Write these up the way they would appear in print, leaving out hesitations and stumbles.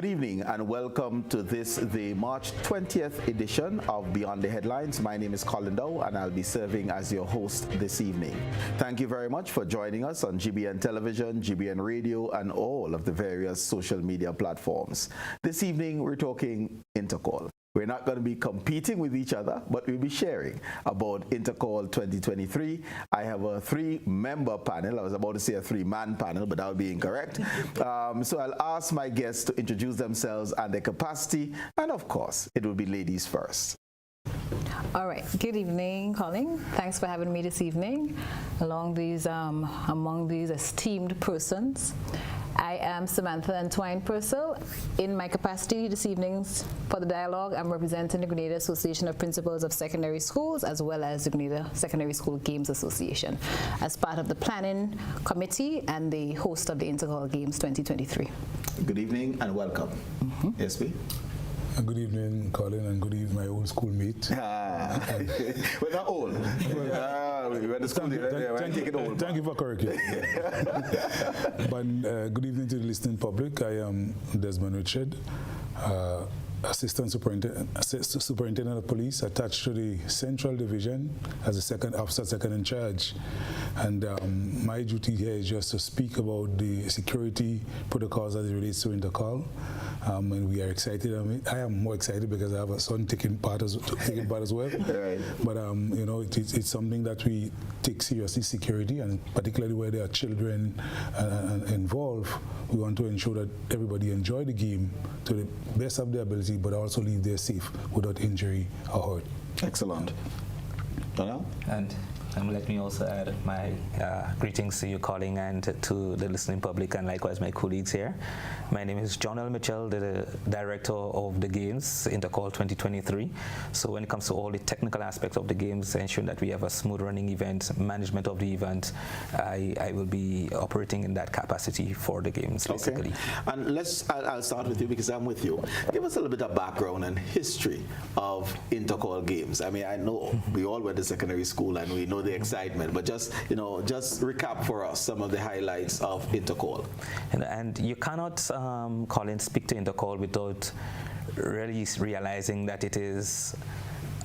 evening and welcome to the March 20th edition of Beyond the Headlines. My name is Colin Dowe and I'll be serving as your host this evening. Thank you very much for joining us on GBN Television, GBN Radio and all of the various social media platforms. This evening we're talking Intercol. We're not going to be competing with each other, but we'll be sharing about Intercol 2023. I have a three-member panel. I was about to say a three-man panel, but that would be incorrect. So I'll ask my guests to introduce themselves and their capacity, and of course, it will be ladies first. All right. Good evening, Colin. Thanks for having me this evening among these esteemed persons. I am Samantha Antoine-Purcell. In my capacity this evening for the dialogue, I'm representing the Grenada Association of Principals of Secondary Schools as well as the Grenada Secondary School Games Association as part of the planning committee and the host of the Intercol Games 2023. Good evening and welcome. SB. Good evening, Colin, and good evening, my old schoolmate. We're not old. We went to school together. Thank you for correcting. But good evening to the listening public. I am Desmond Richard, Assistant Superintendent of Police attached to the Central Division as a second officer, second in charge. And my duty here is just to speak about the security protocols as it relates to Intercol. And we are excited. I am more excited because I have a son taking part as well. Right. But you know, it's something that we take seriously, security, and particularly where there are children involved. We want to ensure that everybody enjoy the game to the best of their ability, but also leave there safe without injury or hurt. Excellent. Johnell? And let me also add my greetings to you, Colin, and to the listening public, and likewise my colleagues here. My name is Johnell Mitchell, the director of the Games, Intercol 2023. So when it comes to all the technical aspects of the Games, ensuring that we have a smooth running event, management of the event, I will be operating in that capacity for the Games, basically. Okay. And I'll start with you because I'm with you. Give us a little bit of background and history of Intercol Games. I mean, I know we all went to secondary school and we know the excitement, but just recap for us some of the highlights of Intercol. And you cannot, Colin, speak to Intercol without really realizing that it is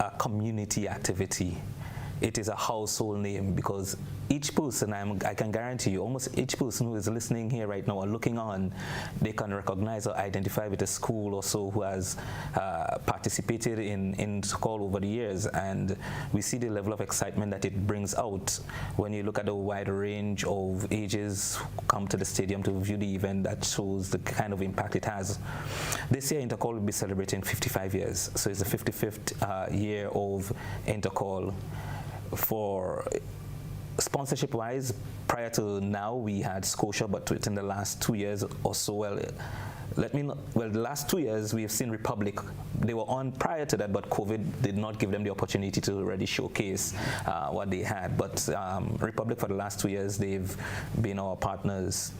a community activity. It is a household name because each person, I can guarantee you, almost each person who is listening here right now or looking on, they can recognize or identify with a school or so who has participated in Intercol over the years. And we see the level of excitement that it brings out when you look at the wide range of ages who come to the stadium to view the event. That shows the kind of impact it has. This year, Intercol will be celebrating 55 years. So it's the 55th year of Intercol. For sponsorship-wise, prior to now, we had Scotia, but within the last 2 years or so, the last 2 years we've seen Republic. They were on prior to that, but COVID did not give them the opportunity to already showcase what they had. But Republic, for the last 2 years, they've been our partners.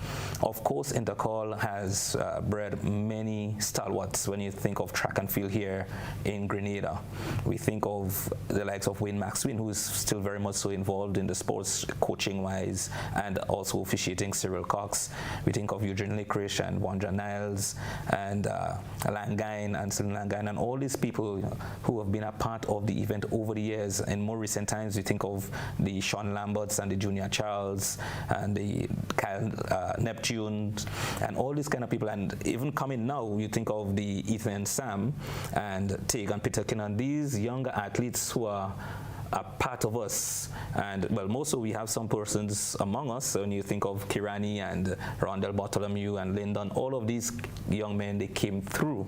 Of course, Intercol has bred many stalwarts. When you think of track and field here in Grenada, we think of the likes of Wayne Maxwin, who is still very much so involved in the sports coaching-wise and also officiating Cyril Cox. We think of Eugene Licorice and Wanda Niles and Langain and Celine Langain and all these people who have been a part of the event over the years. In more recent times, we think of the Sean Lamberts and the Junior Charles and the Kyle Neptune and all these kind of people. And even coming now, you think of the Ethan Sam and Tig and Peter Kinnan, these younger athletes who are a part of us. And well, most of we have some persons among us. When you think of Kirani and Rondell Bartholomew and Lyndon, all of these young men, they came through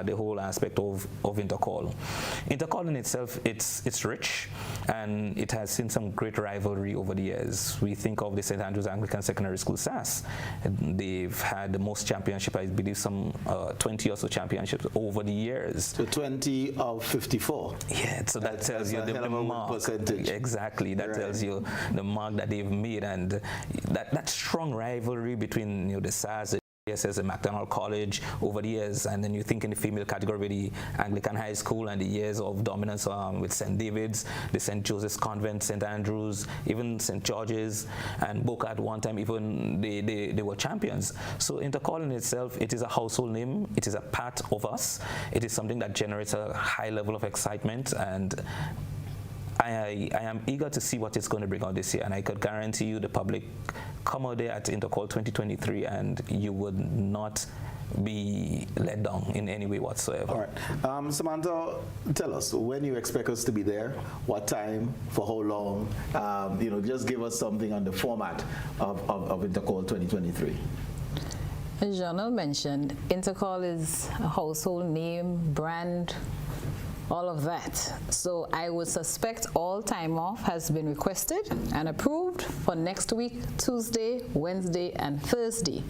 the whole aspect of Intercol. Intercol in itself, it's rich, and it has seen some great rivalry over the years. We think of the St. Andrews Anglican Secondary School, SAS. They've had the most championship, I believe some 20 or so championships over the years. So 20 of 54. Yeah, so that tells you the mark. Percentage. Exactly, that tells you the mark that they've made, and that strong rivalry between the SAS As a McDonald College over the years, and then you think in the female category with the Anglican High School and the years of dominance with St. David's, the St. Joseph's Convent, St. Andrews, even St. George's, and Boca at one time, even they were champions. So Intercol in itself, it is a household name, it is a part of us, it is something that generates a high level of excitement, and I am eager to see what it's going to bring out this year, and I could guarantee you the public come out there at Intercol 2023 and you would not be let down in any way whatsoever. All right. Samantha, tell us, when you expect us to be there, what time, for how long? Just give us something on the format of Intercol 2023. As Johnell mentioned, Intercol is a household name, brand, all of that. So I would suspect all time off has been requested and approved for next week, Tuesday, Wednesday, and Thursday.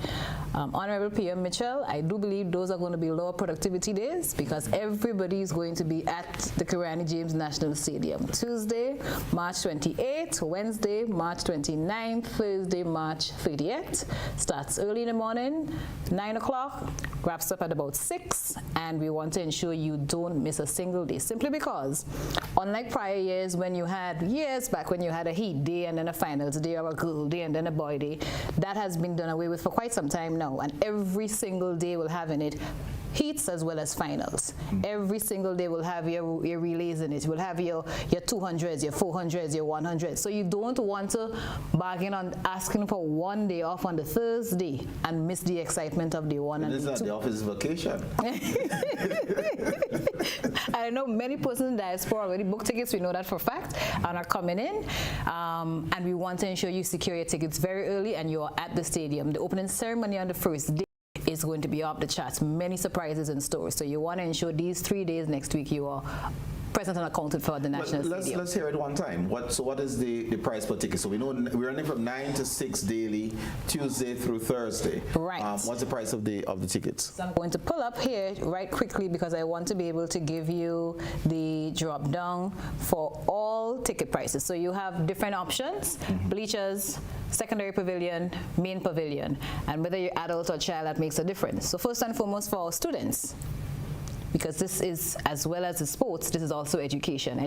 Honorable PM Mitchell, I do believe those are going to be lower productivity days because everybody is going to be at the Kirani James National Stadium. Tuesday, March 28th, Wednesday, March 29th, Thursday, March 30th. Starts early in the morning, 9 o'clock, wraps up at about 6, and we want to ensure you don't miss a single day. Simply because, unlike prior years when you had, years back when you had a heat day and then a finals day or a girl day and then a boy day, that has been done away with for quite some time now, and every single day will have in it heats as well as finals. Every single day will have your relays in it. Will have your 200s, your 400s, your 100s. So you don't want to bargain on asking for one day off on the Thursday and miss the excitement of day one and day two. This is not the office vacation. I know many persons in diaspora already booked tickets, we know that for a fact, and are coming in. And we want to ensure you secure your tickets very early and you are at the stadium. The opening ceremony on the first day is going to be off the charts. Many surprises in store. So you want to ensure these 3 days next week you are present and accounted for at the National Stadium. Let's hear it one time. What is the price per ticket? So we know we're running from 9 to 6 daily, Tuesday through Thursday. Right. What's the price of the tickets? So I'm going to pull up here right quickly because I want to be able to give you the drop down for all ticket prices. So you have different options, bleachers, secondary pavilion, main pavilion, and whether you're adult or child, that makes a difference. So first and foremost for our students, because this is, as well as the sports, this is also education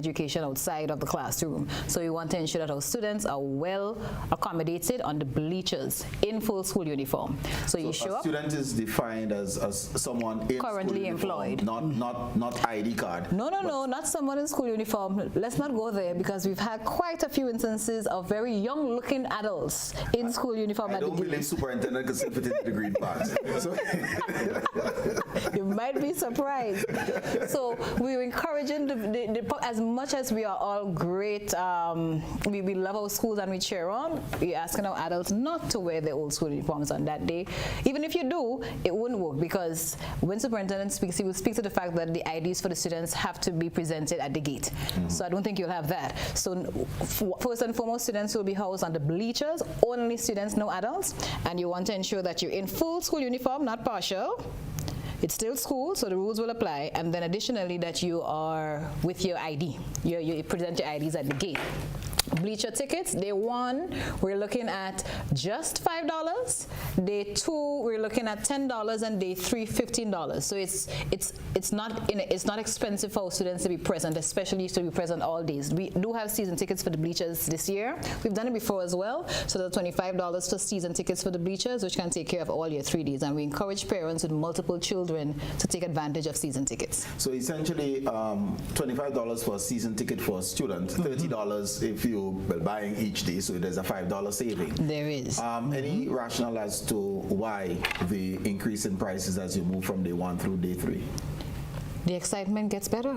outside of the classroom. So we want to ensure that our students are well accommodated on the bleachers in full school uniform. So you show up. Student is defined as someone in currently employed. Not ID card. No, not someone in school uniform. Let's not go there because we've had quite a few instances of very young-looking adults in school uniform. I don't believe superintendent can fit into the green pass. So you might be surprised. So we're encouraging as much as we are all great, we love our schools and we cheer on, we're asking our adults not to wear their old school uniforms on that day. Even if you do, it wouldn't work because when superintendent speaks, he will speak to the fact that the IDs for the students have to be presented at the gate. So I don't think you'll have that. So first and foremost, students will be housed on the bleachers, only students, no adults, and you want to ensure that you're in full school uniform, not partial. It's still school, so the rules will apply, and then additionally that you are with your ID. You present your IDs at the gate. Bleacher tickets, day 1, we're looking at just $5. Day 2, we're looking at $10, and day 3, $15. So it's not expensive for students to be present, especially to be present all days. We do have season tickets for the bleachers this year. We've done it before as well. So there's $25 for season tickets for the bleachers, which can take care of all your 3 days. And we encourage parents with multiple children to take advantage of season tickets. So essentially, $25 for a season ticket for a student, $30 if you buying each day, so there's a $5 saving. There is. Any rationale as to why the increase in prices as you move from day 1 through day 3? The excitement gets better.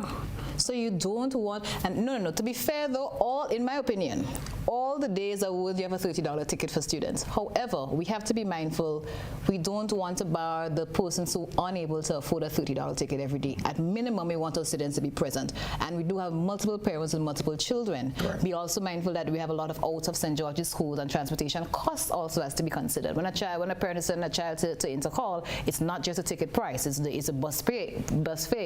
So you don't want, and no, to be fair though, in my opinion, all the days are worthy of a $30 ticket for students. However, we have to be mindful, we don't want to bar the persons who are unable to afford a $30 ticket every day. At minimum, we want our students to be present. And we do have multiple parents with multiple children. Right. Be also mindful that we have a lot of out of St. George's schools, and transportation costs also has to be considered. When a parent is sending a child to Intercol, it's not just a ticket price, it's a bus fare.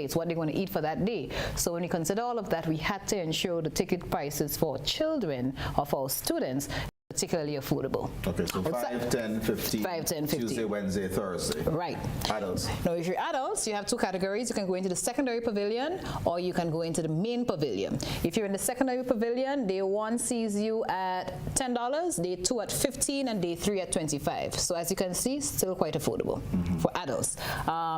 It's what they're going to eat for that day. So when you consider all of that, we had to ensure the ticket prices for children or for students particularly affordable. Okay, so 5, 10, 15, 5, 10, 15. Tuesday, Wednesday, Thursday. Right. Adults. Now, if you're adults, you have two categories. You can go into the secondary pavilion or you can go into the main pavilion. If you're in the secondary pavilion, day 1 sees you at $10, day 2 at $15, and day 3 at $25. So as you can see, still quite affordable for adults.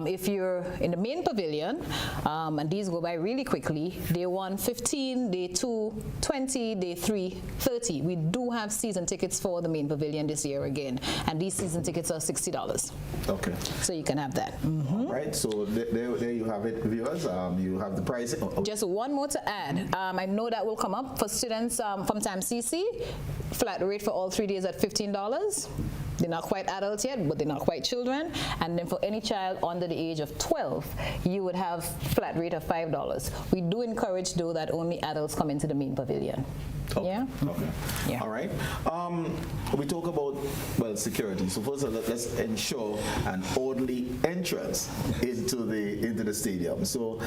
If you're in the main pavilion, and these go by really quickly, day 1, 15, day 2, 20, day 3, 30. We do have season tickets for the main pavilion this year again, and these season tickets are $60. Okay. So you can have that. All right, so there you have it, viewers. You have the price. Just one more to add. I know that will come up for students from Time CC. Flat rate for all 3 days at $15. They're not quite adults yet, but they're not quite children. And then for any child under the age of 12, you would have flat rate of $5. We do encourage, though, that only adults come into the main pavilion. Okay. Yeah? Okay. Yeah. All right. We talk about, well, security. So first of all, let's ensure an orderly entrance into the stadium. So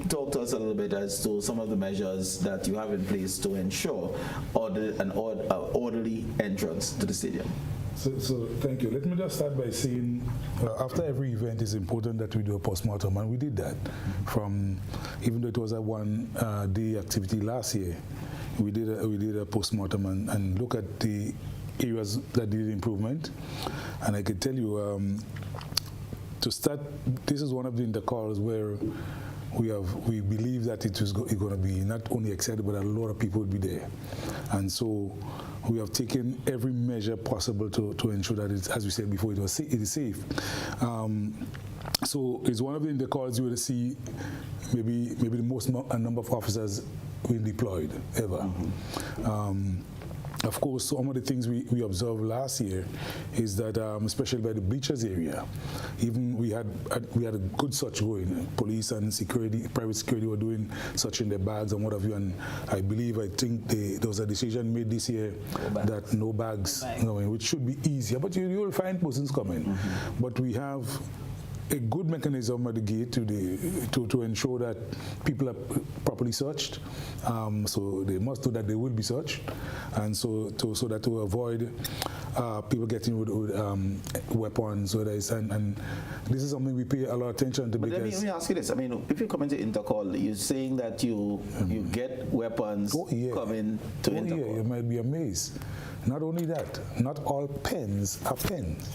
talk to us a little bit as to some of the measures that you have in place to ensure an orderly entrance to the stadium. So thank you. Let me just start by saying, after every event, it's important that we do a postmortem, and we did that. Even though it was a one-day activity last year, we did a postmortem and look at the areas that needed improvement. And I can tell you, to start, this is one of the intercalls where we believe that it is going to be not only excited, but a lot of people will be there. And so we have taken every measure possible to ensure that it's, as we said before, it is safe. So it's one of the intercalls you will see maybe the most number of officers being deployed ever. Of course, some of the things we observed last year is that, especially by the bleachers area, even we had a good search going. Police and security, private security were doing search in their bags and what have you. And I think there was a decision made this year that no bags, which should be easier. But you will find persons coming. But we have a good mechanism at the gate to ensure that people are properly searched. So they must do that. They will be searched, and so that to avoid people getting with weapons. So and this is something we pay a lot of attention to. But let me ask you this. I mean, if you come into Intercol, you're saying that you get weapons coming to Intercol. Yeah, you might be amazed. Not only that, not all pens are pens.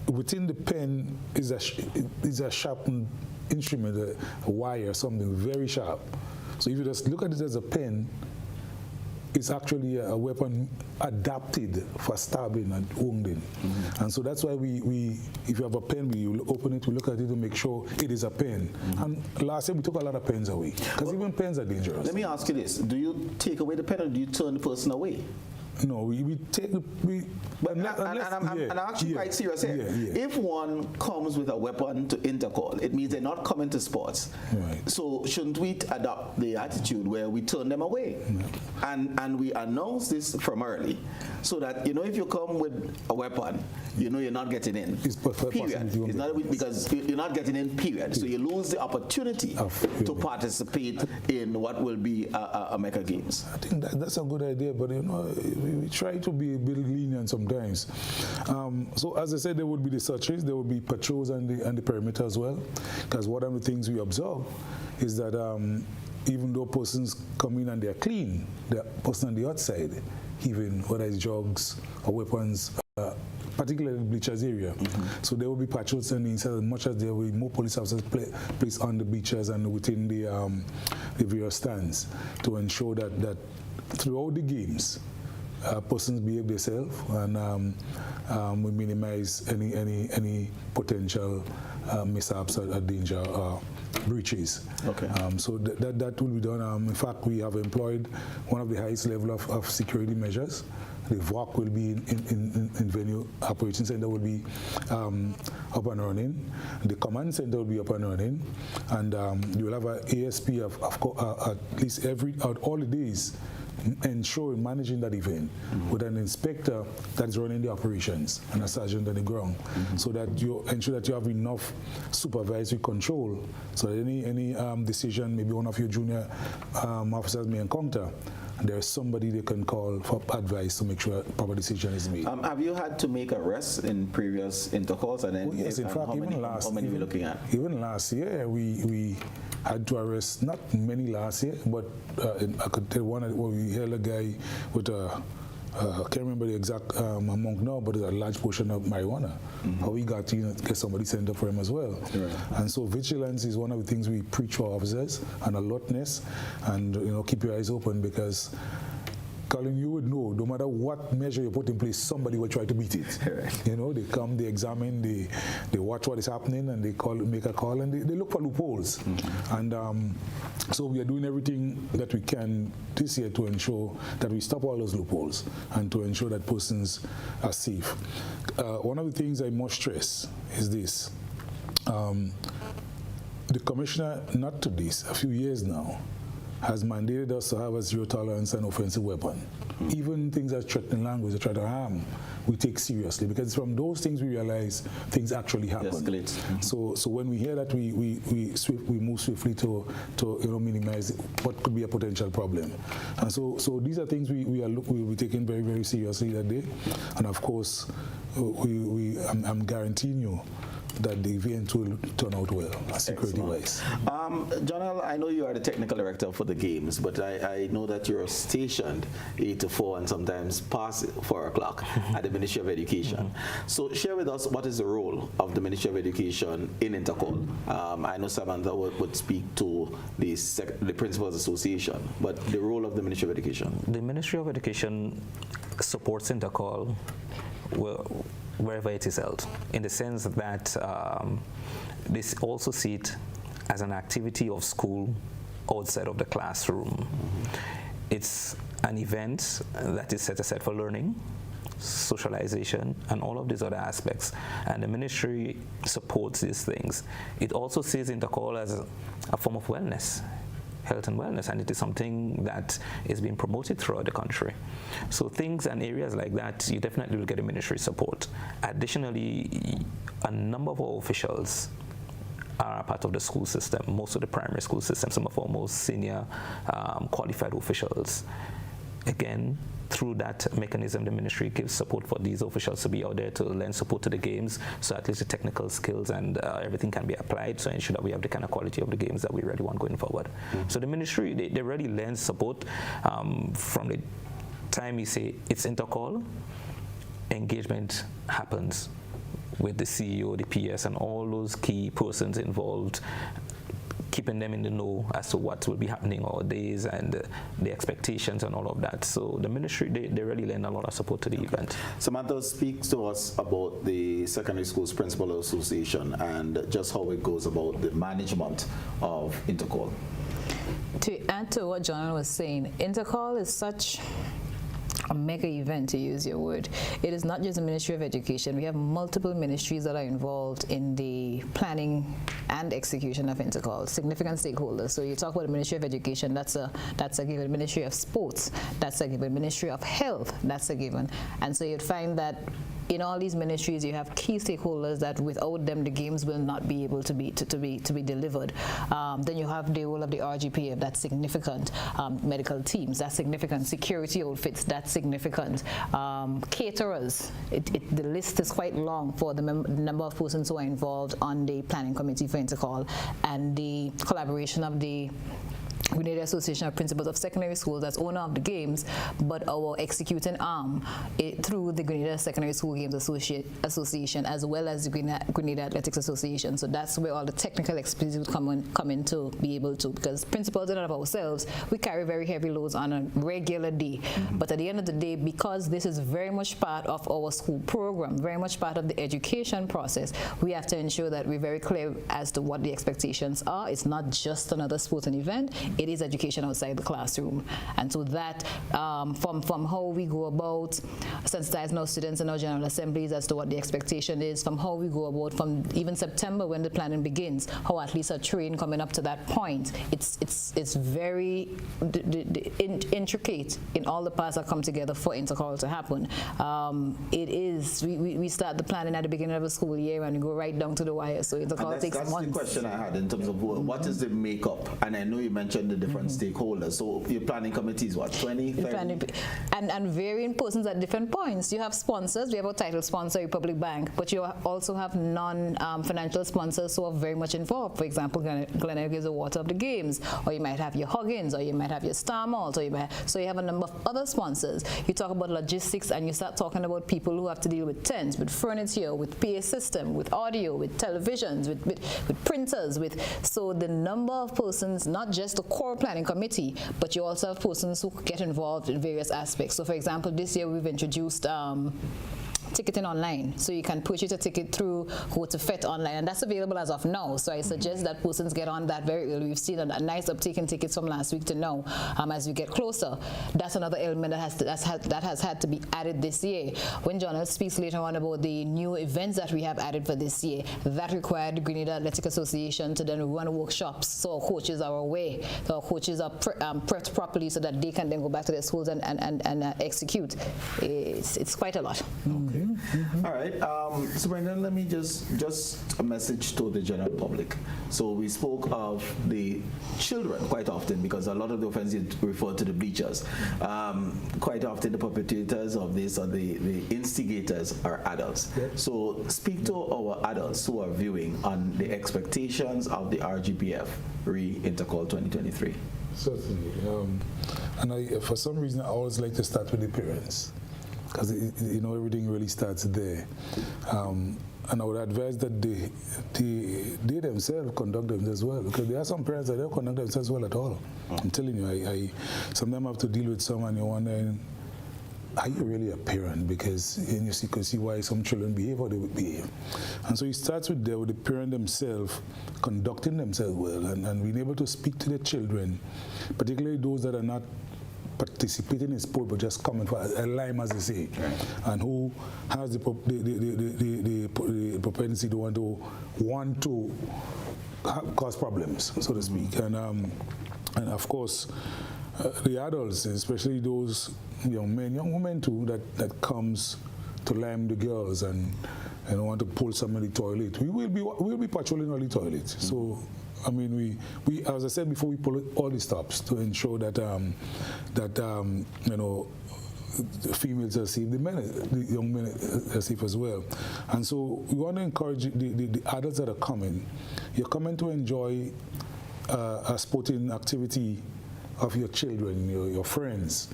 Within the pen is a sharpened instrument, a wire, something very sharp. So if you just look at it as a pen, it's actually a weapon adapted for stabbing and wounding. And so that's why if you have a pen, we will open it, we look at it to make sure it is a pen. And last year we took a lot of pens away, because even pens are dangerous. Let me ask you this. Do you take away the pen or do you turn the person away? No, we take I'm actually quite serious here. If one comes with a weapon to Intercol, it means they're not coming to sports. Right. So shouldn't we adopt the attitude where we turn them away? And we announce this from early, so that if you come with a weapon, you're not getting in. It's period. It's not because you're not getting in. Period. So you lose the opportunity to participate in what will be a Mecca Games. I think that's a good idea, but we try to be a bit lenient sometimes. So as I said, there would be the searches, there would be patrols and the perimeter as well. Because one of the things we observe is that even though persons come in and they're clean, the person on the outside, even whether it's drugs or weapons, particularly in the bleachers area. So there will be patrols on the inside as much as there will be more police officers placed on the bleachers and within the various stands to ensure that throughout the games, persons behave themselves, and we minimize any potential mishaps or danger breaches. Okay. So that will be done. In fact, we have employed one of the highest level of security measures. The VOC will be in venue operations center will be up and running. The command center will be up and running, and you will have an ASP of at least all the days, ensuring managing that event with an inspector that is running the operations and a sergeant on the ground, so that you ensure that you have enough supervisory control, so that any decision maybe one of your junior officers may encounter, there's somebody they can call for advice to make sure a proper decision is made. Have you had to make arrests in previous intercalls? And then Yes, in fact, how many are we looking at? Even last year, we had to arrest, not many last year, but I could tell one where we held a guy with I can't remember the exact amount now, but it's a large portion of marijuana. How we got to get somebody sent up for him as well. Right. And so vigilance is one of the things we preach for officers, and alertness, and keep your eyes open, because Colin, you would know, no matter what measure you put in place, somebody will try to beat it. Right. They come, they examine, they watch what is happening, and they make a call, and they look for loopholes. And so we are doing everything that we can this year to ensure that we stop all those loopholes and to ensure that persons are safe. One of the things I must stress is this. The commissioner, not to this, a few years now, has mandated us to have a zero tolerance and offensive weapon. Even things that threaten language, that try to harm, we take seriously, because it's from those things we realize things actually happen. So when we hear that, we move swiftly to minimize what could be a potential problem. And so these are things we will be taking very, very seriously that day. And of course, I'm guaranteeing you that the event will turn out well, security-wise. Johnell, I know you are the technical director for the games, but I know that you're stationed 8 to 4 and sometimes past 4 o'clock at the Ministry of Education. So share with us, what is the role of the Ministry of Education in Intercol? I know Samantha would speak to the Principals Association, but the role of the Ministry of Education? The Ministry of Education supports Intercol wherever it is held, in the sense that they also see it as an activity of school outside of the classroom. It's an event that is set aside for learning, socialization, and all of these other aspects. And the ministry supports these things. It also sees Intercol as a form of wellness, health and wellness, and it is something that is being promoted throughout the country. So things and areas like that, you definitely will get a ministry support. Additionally, a number of our officials are a part of the school system, most of the primary school system, some of our most senior qualified officials. Again, through that mechanism, the ministry gives support for these officials to be out there to lend support to the games, so at least the technical skills and everything can be applied, so ensure that we have the kind of quality of the games that we really want going forward. So the ministry, they really lend support from the time you say it's Intercol, engagement happens with the CEO, the PS, and all those key persons involved, keeping them in the know as to what will be happening all days and the expectations and all of that. So the ministry, they really lend a lot of support to the event. Samantha, speaks to us about the Secondary Schools Principal Association and just how it goes about the management of Intercol. To add to what John was saying, Intercol is such a mega event, to use your word. It is not just the Ministry of Education. We have multiple ministries that are involved in the planning and execution of Intercol, significant stakeholders. So you talk about the Ministry of Education, that's a given. Ministry of Sports, that's a given. Ministry of Health, that's a given. And so you'd find that in all these ministries, you have key stakeholders that without them, the games will not be able to be delivered. Then you have the role of the RGPF, that's significant. Medical teams, that's significant. Security outfits, that's significant. Caterers, the list is quite long for the number of persons who are involved on the planning committee for Intercol, and the collaboration of the Grenada Association of Principals of Secondary Schools as owner of the games, but our executing arm through the Grenada Secondary School Games Association, as well as the Grenada Athletics Association. So that's where all the technical expertise would come in to be able to, because principals in and of ourselves, we carry very heavy loads on a regular day. But at the end of the day, because this is very much part of our school program, very much part of the education process, we have to ensure that we're very clear as to what the expectations are. It's not just another sporting event. It is education outside the classroom. And so that, from how we go about sensitizing our students in our general assemblies as to what the expectation is, from how we go about from even September when the planning begins, how athletes are trained coming up to that point. It's very intricate in all the parts that come together for Intercol to happen. We start the planning at the beginning of a school year and we go right down to the wire. So Intercol takes months. That's the question I had in terms of what is the makeup, and I know you mentioned the different stakeholders. So your planning committee is what, 20, 30? And varying persons at different points. You have sponsors. We have a title sponsor, Republic Bank, but you also have non-financial sponsors who are very much involved. For example, Grenada gives the water of the games, or you might have your Huggins, or you might have your Star Malt, so you have a number of other sponsors. You talk about logistics, and you start talking about people who have to deal with tents, with furniture, with PA system, with audio, with televisions, with printers, so the number of persons, not just the core planning committee, but you also have persons who get involved in various aspects. So for example, this year we've introduced ticketing online, so you can purchase a ticket through Go to FET online, and that's available as of now. So I suggest that persons get on that very early. We've seen a nice uptake in tickets from last week to now. As we get closer, that's another element that has had to be added this year. When Johnell speaks later on about the new events that we have added for this year, that required the Grenada Athletic Association to then run workshops, so our coaches are aware, so our coaches are prepped properly, so that they can then go back to their schools and execute. It's quite a lot. Okay. All right. So Brendan, let me just a message to the general public. So we spoke of the children quite often, because a lot of the offenses refer to the bleachers. Quite often the perpetrators of this, or the instigators, are adults. Yep. So speak to our adults who are viewing on the expectations of the RGPF Intercol 2023. Certainly. And for some reason, I always like to start with the parents, because everything really starts there. And I would advise that they themselves conduct themselves well, because there are some parents that don't conduct themselves well at all. I'm telling you, I sometimes have to deal with someone, you're wondering, are you really a parent? Because you can see why some children behave how they would behave. And so it starts with the parent themselves conducting themselves well, and being able to speak to the children, particularly those that are not participating in sport but just coming for a lime, as they say, and who has the propensity to want to cause problems, so to speak. And of course, the adults, especially those young men, young women too, that comes to lime the girls and want to pull some of the toilet. We'll be patrolling all the toilets. Mm-hmm. So I mean, we as I said before, we pull all the stops to ensure that the females are safe, the young men are safe as well. And so we want to encourage the adults that are coming. You're coming to enjoy a sporting activity of your children, your friends.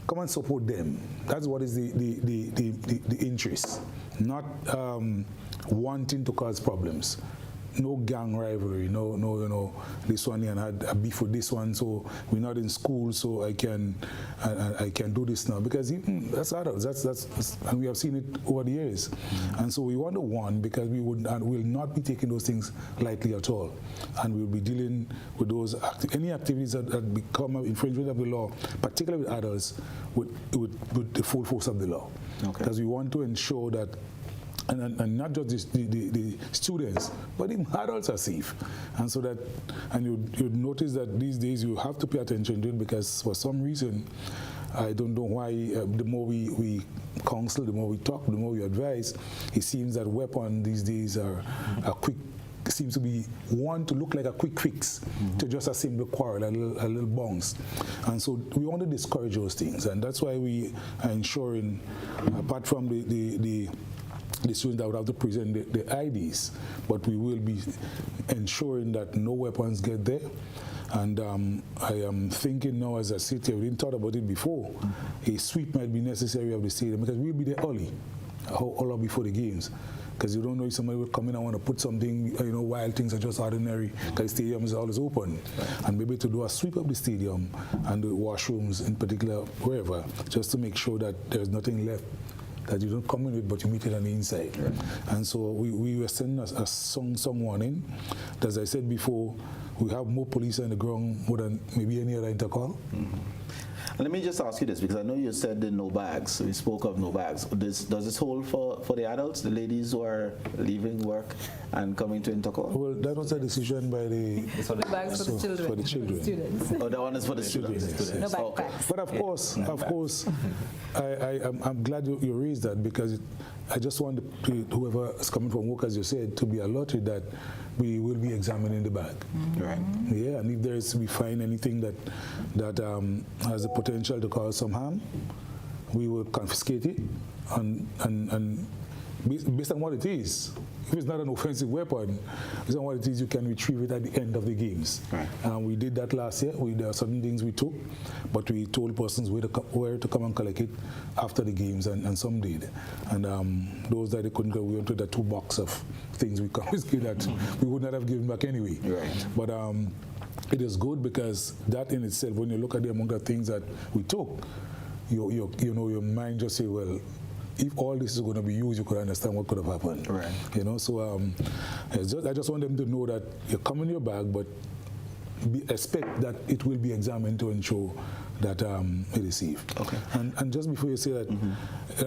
Come and support them. That's what is the interest, not wanting to cause problems. No gang rivalry, no, this one and had a beef with this one, so we're not in school, so I can do this now, because that's adults, that's and we have seen it over the years. Mm-hmm. And so we want to warn, because we will not be taking those things lightly at all, and we'll be dealing with those any activities that become an infringement of the law, particularly with adults, with the full force of the law, because we want to ensure that. And not just the students, but even adults are safe. And so that, and you'd notice that these days you have to pay attention to it, because for some reason, I don't know why, the more we counsel, the more we talk, the more we advise, it seems that weapons these days are seems to be one to look like a quick fix to just a simple quarrel, a little bounce. And so we want to discourage those things. And that's why we are ensuring, apart from the students that would have to present the IDs, but we will be ensuring that no weapons get there. And I am thinking now as a city, we didn't talk about it before, a sweep might be necessary of the stadium, because we'll be there early, all up before the games. Because you don't know if somebody will come in and want to put something, while things are just ordinary, because the stadium is always open. Right. And maybe to do a sweep of the stadium and the washrooms in particular, wherever, just to make sure that there's nothing left that you don't come in with, but you meet it on the inside. Right. And so we were sending a song warning. As I said before, we have more police on the ground more than maybe any other Intercol. Mm-hmm. Let me just ask you this, because I know you said the no bags. We spoke of no bags. Does this hold for the adults, the ladies who are leaving work and coming to Intercol? Well, that was a decision by the bags for the children. For the children. Students. Oh, that one is for the students. No backpacks. But of course, I'm glad you raised that, because I just want whoever is coming from work, as you said, to be alerted that we will be examining the bag. Right. Yeah, and if we find anything that has the potential to cause some harm, we will confiscate it and based on what it is. If it's not an offensive weapon, based on what it is, you can retrieve it at the end of the games. Right. We did that last year. There are certain things we took, but we told persons where to come and collect it after the games, and some did. And those that they couldn't go, we went to the 2 box of things we confiscated that we would not have given back anyway. Right. But it is good because that in itself, when you look at the amount of things that we took, your mind just say, well, if all this is going to be used, you could understand what could have happened. Right. So I just want them to know that you come in your bag, but expect that it will be examined to ensure that it is safe. Okay. And just before you say that,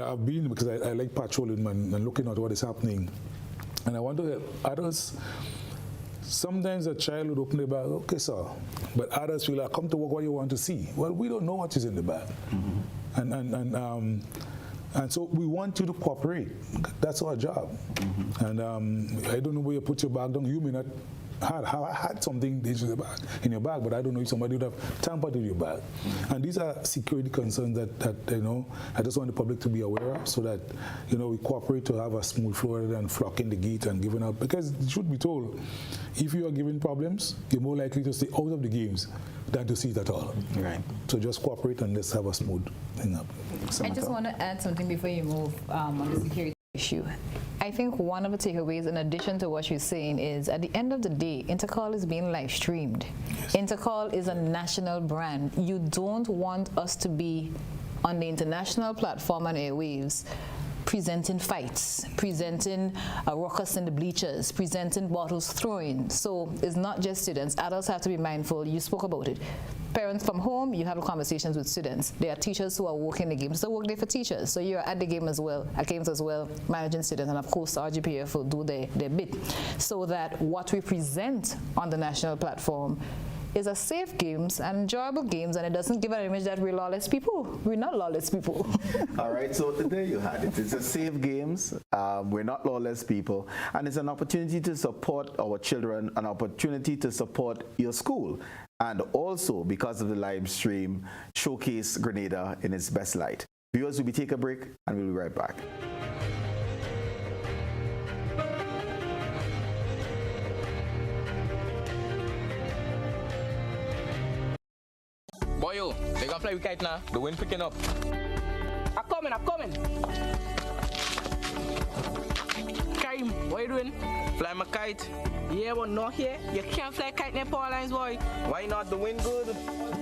I've been, because I like patrolling and looking at what is happening, and I want to help others. Sometimes a child would open the bag, okay, sir, but others feel like, come to work, what you want to see. Well, we don't know what is in the bag. And so we want you to cooperate. That's our job. And I don't know where you put your bag down. You may not have had something dangerous in your bag, but I don't know if somebody would have tampered with your bag. And these are security concerns that I just want the public to be aware of, so that we cooperate to have a smooth flow rather than flocking the gate and giving up. Because it should be told, if you are giving problems, you're more likely to stay out of the games than to see it at all. Right. So just cooperate and let's have a smooth thing up. I just want to add something before you move on the security issue. I think one of the takeaways, in addition to what you're saying, is at the end of the day, Intercol is being live streamed. Yes. Intercol is a national brand. You don't want us to be on the international platform and airwaves presenting fights, presenting a ruckus in the bleachers, presenting bottles throwing. So it's not just students. Adults have to be mindful. You spoke about it. Parents from home, you have conversations with students. There are teachers who are working the game. It's a work day for teachers. So you're at the game as well, at games as well, managing students. And of course, RGPF will do their bit. So that what we present on the national platform is a safe games and enjoyable games, and it doesn't give an image that we're lawless people. We're not lawless people. All right, so there you had it. It's a safe games. We're not lawless people, and it's an opportunity to support our children, an opportunity to support your school, and also, because of the live stream, showcase Grenada in its best light. Viewers, we'll take a break, and we'll be right back. Boy, yo, they gonna fly with kite now. The wind picking up. I'm coming. Karim, what you doing? Fly my kite. Yeah, but not here. You can't fly kite near power lines, boy. Why not? The wind good.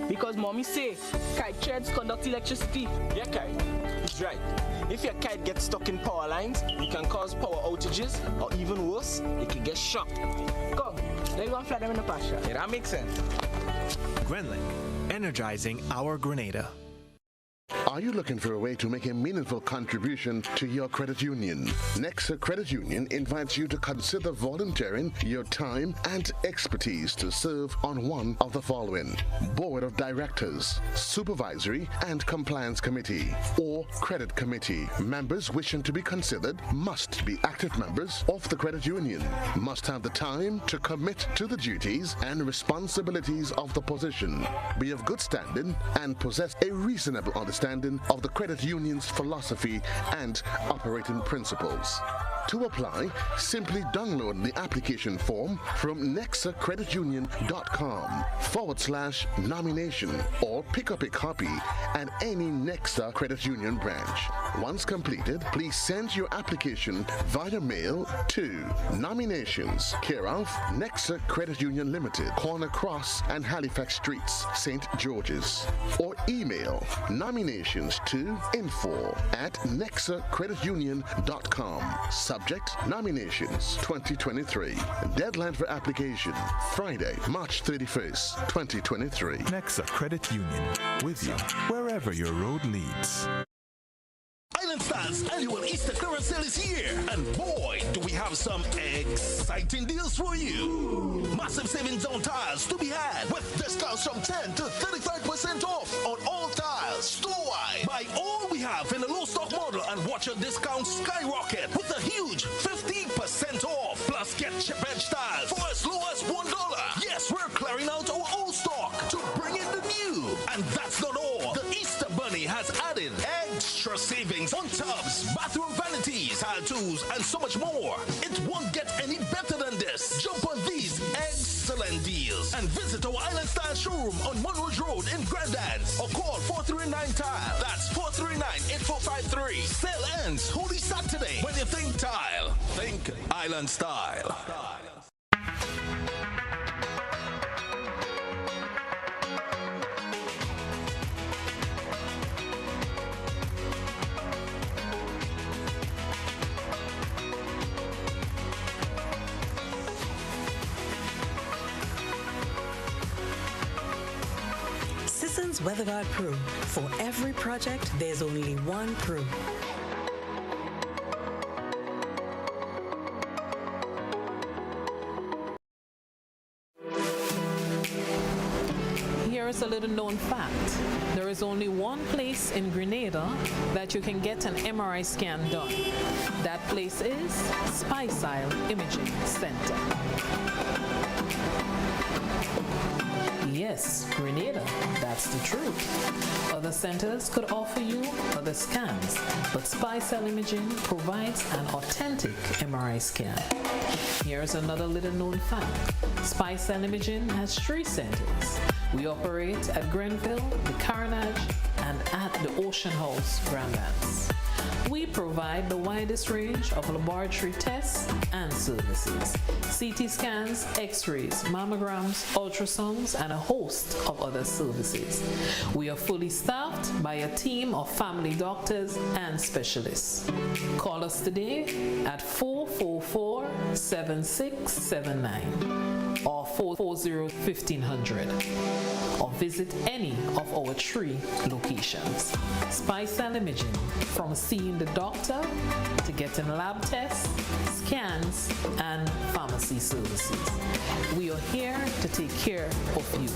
Because mommy say kite threads conduct electricity. Yeah, kite. He's right. If your kite gets stuck in power lines, it can cause power outages, or even worse, it can get shocked. Come, they gonna fly them in the pasture. Yeah, that makes sense. Grenlink, energizing our Grenada. Are you looking for a way to make a meaningful contribution to your credit union? Nexa Credit Union invites you to consider volunteering your time and expertise to serve on one of the following: Board of Directors, Supervisory and Compliance Committee, or Credit Committee. Members wishing to be considered must be active members of the credit union, must have the time to commit to the duties and responsibilities of the position, be of good standing, and possess a reasonable understanding of the credit union's philosophy and operating principles. To apply, simply download the application form from nexacreditunion.com/nomination or pick up a copy at any Nexa Credit Union branch. Once completed, please send your application via mail to Nominations, care of Nexa Credit Union Limited, Corner Cross and Halifax Streets, St. George's, or email nominations to info@nexacreditunion.com. Subject: Nominations 2023. Deadline for application: Friday, March 31st, 2023. Nexa Credit Union, with you wherever your road leads. Island Stars annual Easter clearance sale is here, and boy, do we have some exciting deals for you. Massive savings on tires to be had, with discounts from 10 to 35% off on all tires store-wide. Buy all we have in the low stock model and watch your discounts skyrocket with a huge 50% off, plus Just get chip edge styles for as low as $1. Yes, we're clearing out our old stock to bring in the new. And that's not all. The Easter Bunny has added extra savings on tubs, bathroom vanities, tile tools, and so much more. It won't get any better than this. Jump on these excellent deals and visit our Island Style showroom on Monroe Road in Grenada or call 439-TILE. That's 439-8453. Sale ends Holy Saturday. When you think tile, think Island Style. Sisson's WeatherGuard Pro. For every project, there's only one Pro. Here is a little known fact. There is only one place in Grenada that you can get an MRI scan done. That place is Speysile Imaging Center. Yes, Grenada, that's the truth. Other centers could offer you other scans, but Speysile Imaging provides an authentic MRI scan. Here's another little known fact. Speysile Imaging has 3 centers. We operate at Grenville, the Carnage, and at the Ocean House, Grandlands. We provide the widest range of laboratory tests and services. CT scans, x-rays, mammograms, ultrasounds, and a host of other services. We are fully staffed by a team of family doctors and specialists. Call us today at 444-7679 or 440-1500 or visit any of our 3 locations. Speysile Imaging, from seeing the doctor to getting lab tests, scans, and pharmacy services. We are here to take care of you.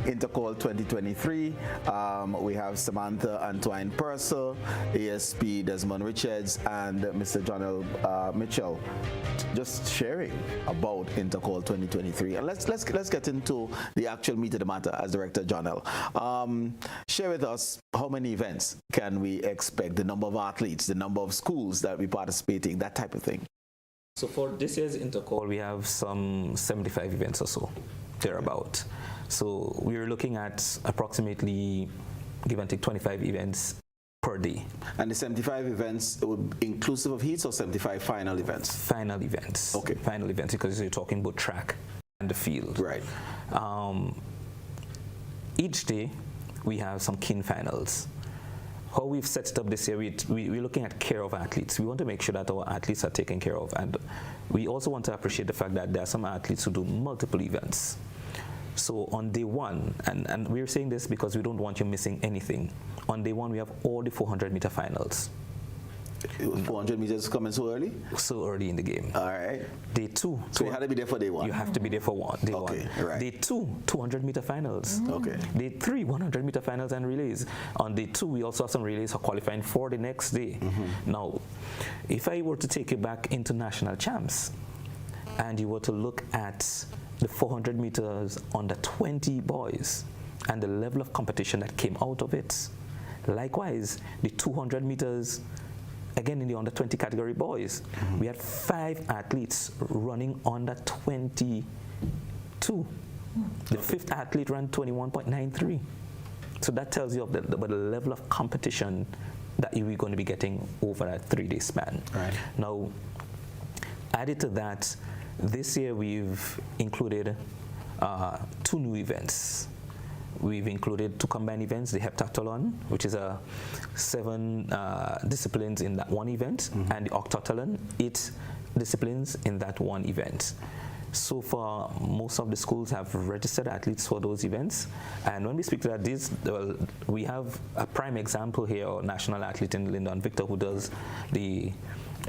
Intercol 2023. We have Samantha Antoine-Purcell, ASP Desmond Richards, and Mr. Johnell Mitchell, just sharing about Intercol 2023. And let's get into the actual meat of the matter, as Director Johnell. Share with us how many events can we expect, the number of athletes, the number of schools that we participating, that type of thing. So for this year's Intercol, we have some 75 events or so, thereabout. So we're looking at approximately, give and take, 25 events per day. And the 75 events inclusive of heats or 75 final events? Final events. Okay. Final events, because you're talking about track and the field. Right. Each day, we have some kin finals. How we've set it up this year, we're looking at care of athletes. We want to make sure that our athletes are taken care of. And we also want to appreciate the fact that there are some athletes who do multiple events. So on day 1, and we're saying this because we don't want you missing anything. On day 1, we have all the 400-meter finals. 400 meters coming so early? So early in the game. All right. Day 2. So you had to be there for day 1? You have to be there for day 1. Right. Day 2, 200-meter finals. Okay. Day 3, 100-meter finals and relays. On day 2, we also have some relays for qualifying for the next day. Now, if I were to take you back into national champs, and you were to look at the 400 meters under 20 boys and the level of competition that came out of it. Likewise, the 200 meters, again in the under 20 category boys, we had 5 athletes running under 22. The 5th athlete ran 21.93. So that tells you about the level of competition that we're going to be getting over a 3-day span. Right. Now, added to that, this year we've included 2 new events. We've included 2 combined events, the heptathlon, which is 7 disciplines in that one event, and the octathlon, 8 disciplines in that one event. So far, most of the schools have registered athletes for those events. And when we speak to that, we have a prime example here, our national athlete in Lyndon Victor, who does the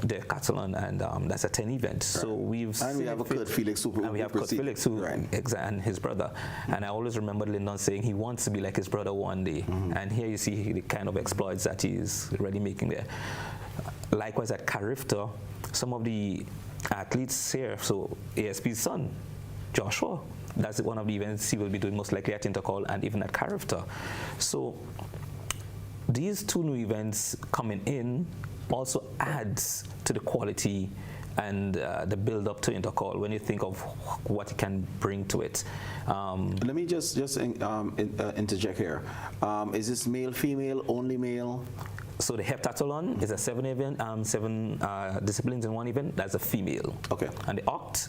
decathlon, and that's a 10 event. So we have a Kurt Felix who and we have Kurt Felix who and his brother. And I always remember Lyndon saying he wants to be like his brother one day. And here you see the kind of exploits that he's already making there. Likewise at Carifta, some of the athletes here, so ASP's son, Joshua, that's one of the events he will be doing most likely at Intercol and even at Carifta. So these two new events coming in also adds to the quality and the build-up to Intercol when you think of what it can bring to it. Let me just interject here. Is this male, female, only male? So the heptathlon is a 7 event, 7 disciplines in one event. That's a female. Okay. And the oct,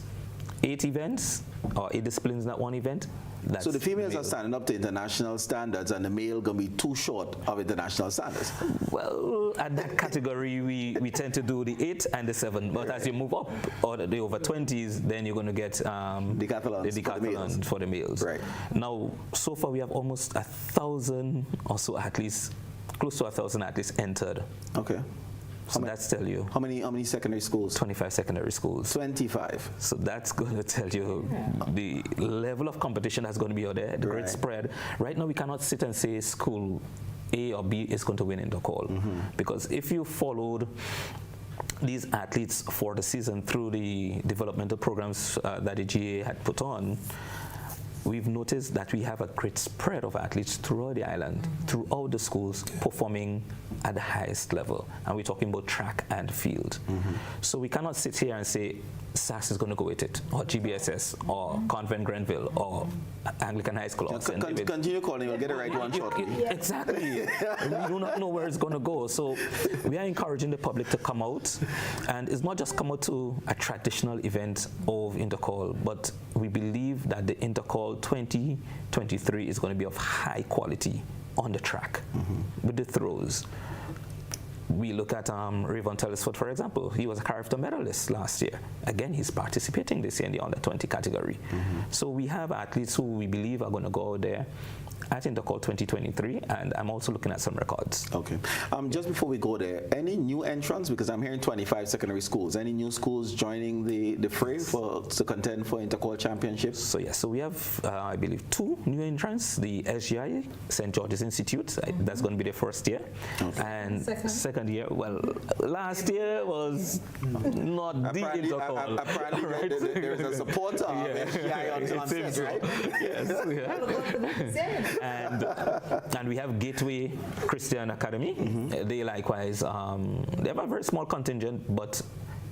8 events or 8 disciplines in that one event. That's so the females male. are standing up to international standards, and the male gonna be too short of international standards. Well, at that category, we tend to do the 8 and the 7. But as you move up, or the over 20s, then you're going to get the decathlon for the males. Right. Now, so far we have almost 1,000 or so athletes, close to 1,000 athletes entered. Okay. So that's tell you. How many secondary schools? 25 secondary schools. 25. So that's going to tell you the level of competition that's going to be out there, the great spread. Right now we cannot sit and say school A or B is going to win Intercol. Because if you followed these athletes for the season through the developmental programs that the GA had put on, we've noticed that we have a great spread of athletes throughout the island, throughout the schools, performing at the highest level. And we're talking about track and field. So we cannot sit here and say SAS is going to go with it, or GBSS, or Convent Grenville, or Anglican High School. Continue calling, you'll get it right one shot. Exactly. We do not know where it's going to go. So we are encouraging the public to come out. And it's not just come out to a traditional event of Intercol, but we believe that the Intercol 2023 is going to be of high quality on the track with the throws. We look at Rayvon Telesford, for example. He was a Carifta medalist last year. Again, he's participating this year in the under-20 category. So we have athletes who we believe are going to go out there at Intercol 2023, and I'm also looking at some records. Okay. Just before we go there, any new entrants? Because I'm hearing 25 secondary schools. Any new schools joining the fray to contend for Intercol championships? So yes, so we have, I believe, 2 new entrants. The SGI, St. George's Institute, that's going to be the first year. Okay. And second year, well, last year was not the Intercol. Apparently there is a supporter of SGI on set, right? Yes. And we have Gateway Christian Academy. They likewise, they have a very small contingent, but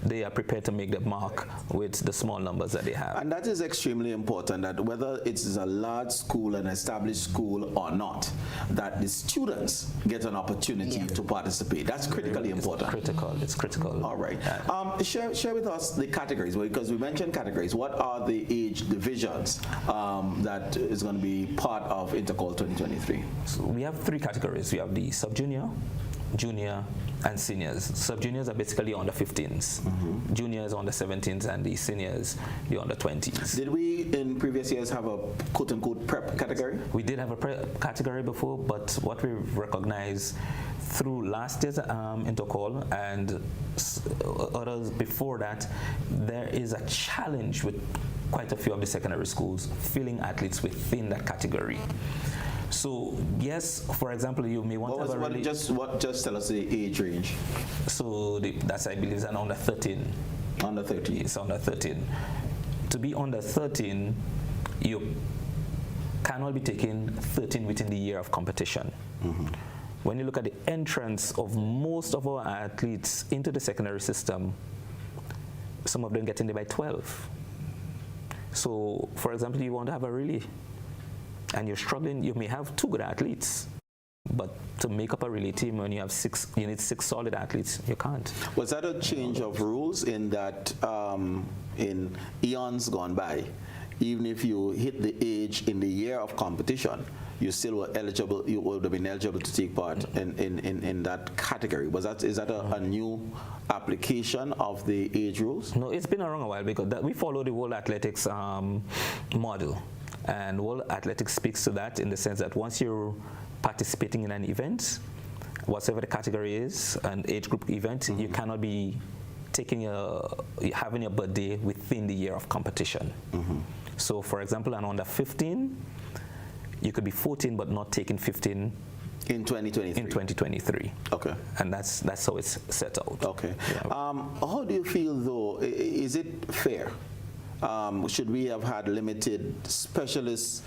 they are prepared to make the mark with the small numbers that they have. And that is extremely important, that whether it is a large school, an established school or not, that the students get an opportunity to participate. That's critically important. It's critical. All right. Share with us the categories, because we mentioned categories. What are the age divisions that is going to be part of Intercol 2023? So we have 3 categories. We have the sub-junior, junior, and seniors. Sub-juniors are basically under 15s. Juniors under 17s, and the seniors, the under 20s. Did we in previous years have a quote-unquote prep category? We did have a prep category before, but what we recognized through last year's Intercol and others before that, there is a challenge with quite a few of the secondary schools filling athletes within that category. So yes, for example, you may want to have just tell us the age range. So that's, I believe, is an under 13. Under 13. It's under 13. To be under 13, you cannot be taking 13 within the year of competition. When you look at the entrance of most of our athletes into the secondary system, some of them get in there by 12. So, for example, you want to have a relay, and you're struggling, you may have 2 good athletes, but to make up a relay team when you have 6, you need 6 solid athletes, you can't. Was that a change of rules in that in eons gone by, even if you hit the age in the year of competition, you still were eligible, you would have been eligible to take part in that category? Is that a new application of the age rules? No, it's been around a while, because we follow the World Athletics model. And World Athletics speaks to that in the sense that once you're participating in an event, whatever the category is, an age group event, you cannot be having your birthday within the year of competition. So, for example, an under 15, you could be 14 but not taking 15 in 2023. In 2023. Okay. And that's how it's set out. Okay. Yeah. How do you feel, though? Is it fair? Should we have had limited specialist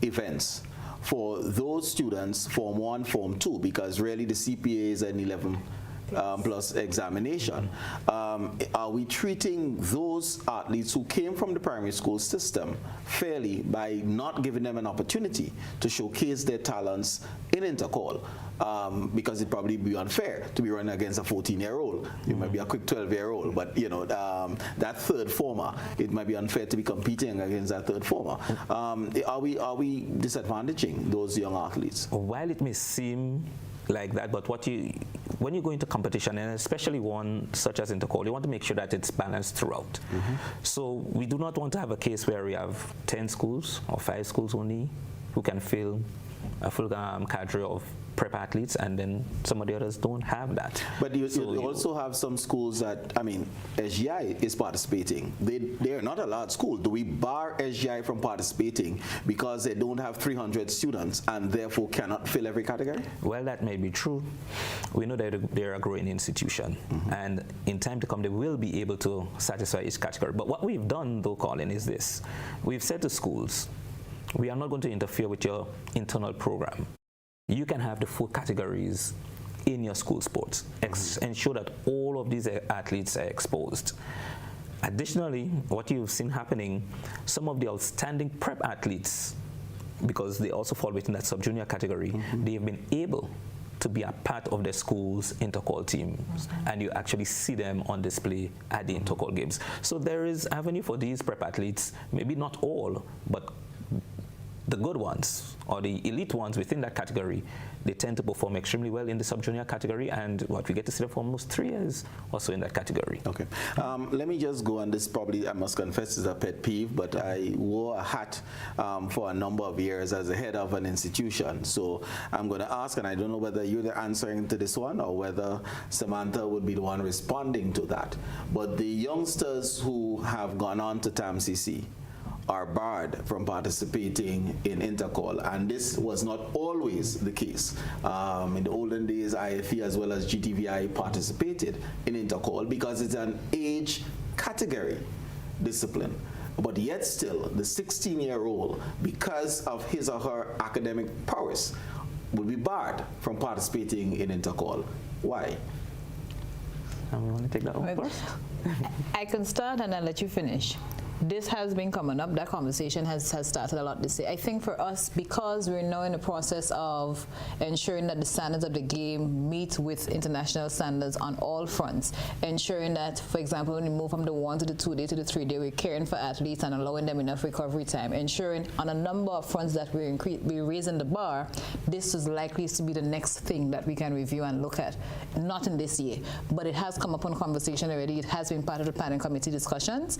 events for those students, Form 1, Form 2, because really the CPA is an 11 plus examination. Are we treating those athletes who came from the primary school system fairly by not giving them an opportunity to showcase their talents in Intercol? Because it'd probably be unfair to be running against a 14-year-old. You might be a quick 12-year-old, but you know that third former, it might be unfair to be competing against that third former. Are we disadvantaging those young athletes? While it may seem like that, but when you go into competition, and especially one such as Intercol, you want to make sure that it's balanced throughout. So we do not want to have a case where we have 10 schools or 5 schools only who can fill a full cadre of prep athletes, and then some of the others don't have that. But you also have some schools that, I mean, SGI is participating. They are not a large school. Do we bar SGI from participating because they don't have 300 students and therefore cannot fill every category? Well, that may be true. We know that they're a growing institution, and in time to come, they will be able to satisfy each category. But what we've done, though, Colin, is this. We've said to schools, we are not going to interfere with your internal program. You can have the 4 categories in your school sports. Ensure that all of these athletes are exposed. Additionally, what you've seen happening, some of the outstanding prep athletes, because they also fall within that sub-junior category, they've been able to be a part of the school's Intercol teams, and you actually see them on display at the Intercol games. So there is avenue for these prep athletes, maybe not all, but the good ones or the elite ones within that category, they tend to perform extremely well in the sub-junior category, and what we get to see them for almost 3 years also in that category. Okay. Let me just go, and this probably, I must confess, is a pet peeve, but I wore a hat for a number of years as the head of an institution. So I'm going to ask, and I don't know whether you're the answering to this one or whether Samantha would be the one responding to that. But the youngsters who have gone on to TAMCC are barred from participating in Intercol, and this was not always the case. In the olden days, IFE as well as GTVI participated in Intercol because it's an age category discipline. But yet still, the 16-year-old, because of his or her academic prowess, will be barred from participating in Intercol. Why? You want to take that one first? I can start and I'll let you finish. This has been coming up. That conversation has started a lot this year. I think for us, because we're now in the process of ensuring that the standards of the game meet with international standards on all fronts, ensuring that, for example, when we move from the 1 to the 2 day to the 3 day, we're caring for athletes and allowing them enough recovery time, ensuring on a number of fronts that we're raising the bar. This is likely to be the next thing that we can review and look at. Not in this year, but it has come up on conversation already. It has been part of the planning committee discussions.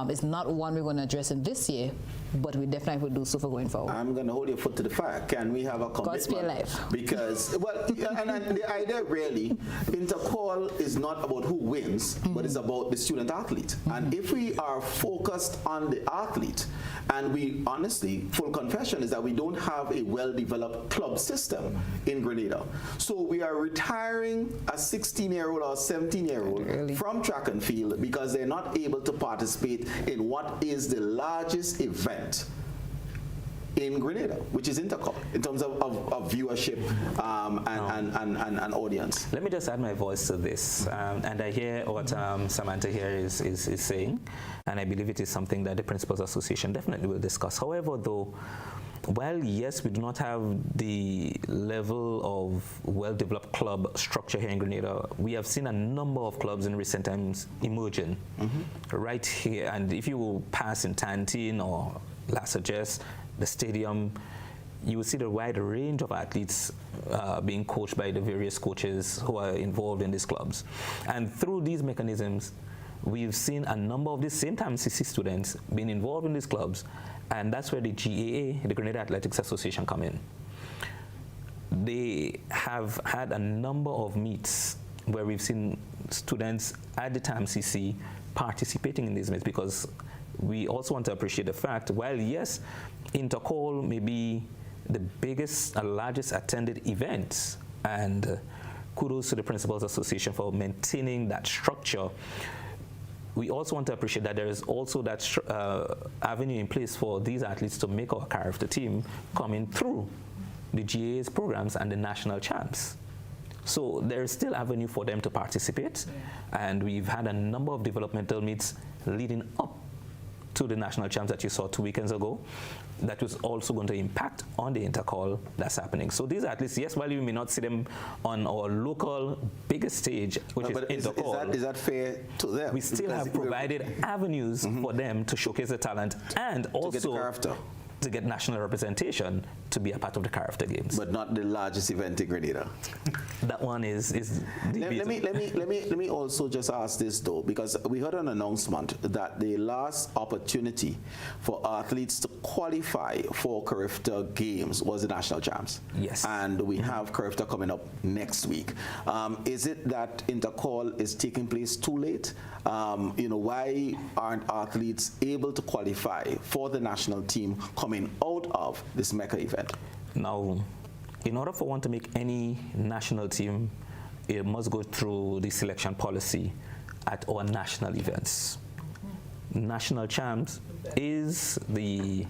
It's not one we're going to address in this year, but we definitely will do so for going forward. I'm going to hold your foot to the fire. Can we have a commitment? God's be alive. Because, well, and the idea really, Intercol is not about who wins, but it's about the student athlete. And if we are focused on the athlete, and we honestly, full confession is that we don't have a well-developed club system in Grenada. So we are retiring a 16-year-old or 17-year-old from track and field because they're not able to participate in what is the largest event in Grenada, which is Intercol, in terms of viewership and audience. Let me just add my voice to this, and I hear what Samantha here is saying, and I believe it is something that the Principals Association definitely will discuss. However, though, while yes, we do not have the level of well-developed club structure here in Grenada, we have seen a number of clubs in recent times emerging right here. And if you pass in Tantine or La Sagesse, the stadium, you will see the wide range of athletes being coached by the various coaches who are involved in these clubs. And through these mechanisms, we've seen a number of these same TAMCC students being involved in these clubs, and that's where the GAA, the Grenada Athletics Association, come in. They have had a number of meets where we've seen students at the TAMCC participating in these meets, because we also want to appreciate the fact, while yes, Intercol may be the biggest and largest attended event, and kudos to the Principals Association for maintaining that structure, we also want to appreciate that there is also that avenue in place for these athletes to make our character team coming through the GAA's programs and the national champs. So there is still avenue for them to participate, and we've had a number of developmental meets leading up to the national champs that you saw 2 weekends ago. That was also going to impact on the Intercol that's happening. So these athletes, yes, while you may not see them on our local biggest stage, which is Intercol, is that fair to them? We still have provided avenues for them to showcase their talent and also to get national representation to be a part of the character games. But not the largest event in Grenada. That one is let me also just ask this though, because we heard an announcement that the last opportunity for athletes to qualify for character games was the national champs. Yes. And we have character coming up next week. Is it that Intercol is taking place too late? Why aren't athletes able to qualify for the national team coming out of this Mecca event? Now, in order for one to make any national team, it must go through the selection policy at our national events. National champs is the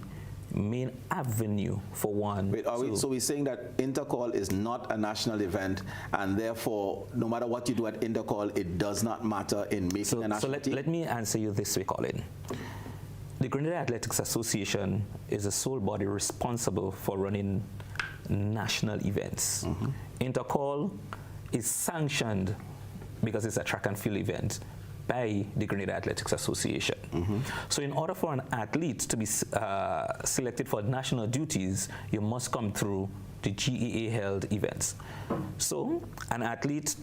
main avenue for one. Wait, so we're saying that Intercol is not a national event, and therefore, no matter what you do at Intercol, it does not matter in making a national team? Let me answer you this way, Colin. The Grenada Athletics Association is the sole body responsible for running national events. Intercol is sanctioned, because it's a track and field event, by the Grenada Athletics Association. So in order for an athlete to be selected for national duties, you must come through the GAA held events. So an athlete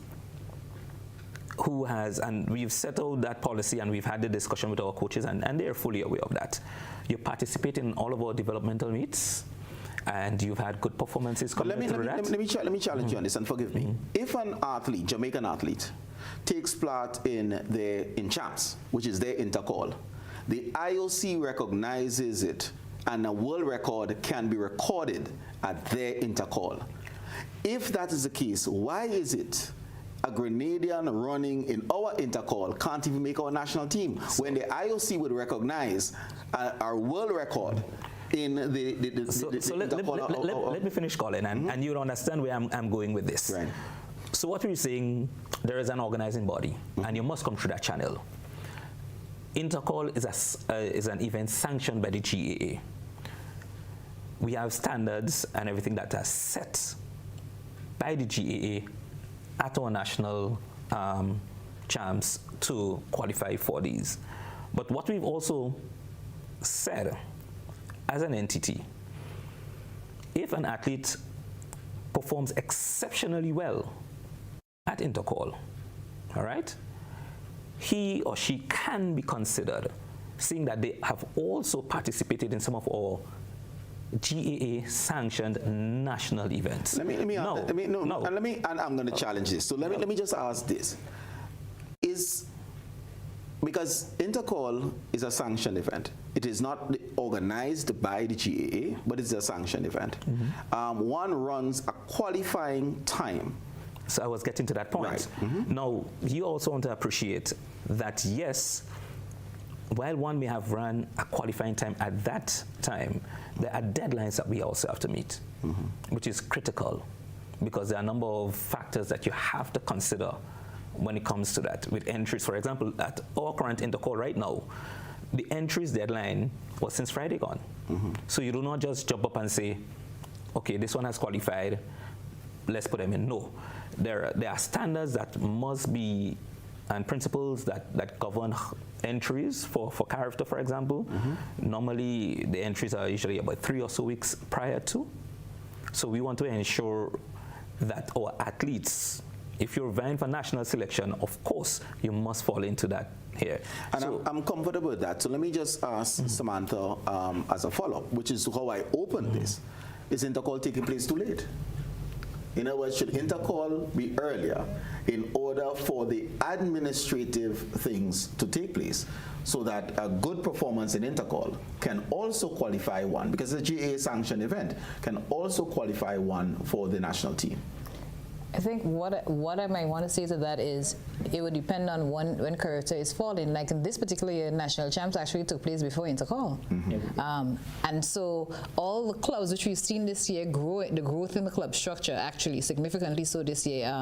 who has, and we've settled that policy and we've had the discussion with our coaches, and they're fully aware of that. You participate in all of our developmental meets, and you've had good performances coming through that. Let me challenge you on this, and forgive me. If an athlete, Jamaican athlete, takes part in champs, which is their Intercol, the IOC recognizes it, and a world record can be recorded at their Intercol. If that is the case, why is it a Grenadian running in our Intercol can't even make our national team when the IOC would recognize our world record in the Intercol? Let me finish, Colin, and you'll understand where I'm going with this. Right. So what we're saying, there is an organizing body, and you must come through that channel. Intercol is an event sanctioned by the GAA. We have standards and everything that are set by the GAA at our national champs to qualify for these. But what we've also said as an entity, if an athlete performs exceptionally well at Intercol, all right, he or she can be considered, seeing that they have also participated in some of our GAA-sanctioned national events. I'm going to challenge this. So let me just ask this: because Intercol is a sanctioned event. It is not organized by the GAA, but it's a sanctioned event. One runs a qualifying time. So I was getting to that point. Right. Now, you also want to appreciate that, yes, while one may have run a qualifying time at that time, there are deadlines that we also have to meet, which is critical, because there are a number of factors that you have to consider when it comes to that. With entries, for example, at our current Intercol right now, the entries deadline was since Friday gone. So you do not just jump up and say, okay, this one has qualified, let's put them in. No. There are standards that must be, and principles that govern entries for character, for example. Normally, the entries are usually about 3 or so weeks prior to. So we want to ensure that our athletes, if you're vying for national selection, of course, you must fall into that here. And so, I'm comfortable with that. So let me just ask Samantha as a follow-up, which is how I opened this. Is Intercol taking place too late? In other words, should Intercol be earlier in order for the administrative things to take place, so that a good performance in Intercol can also qualify one, because the GA sanctioned event can also qualify one for the national team? I think what I might want to say to that is it would depend on when character is falling. Like in this particular year, national champs actually took place before Intercol. And so all the clubs which we've seen this year the growth in the club structure actually significantly so this year,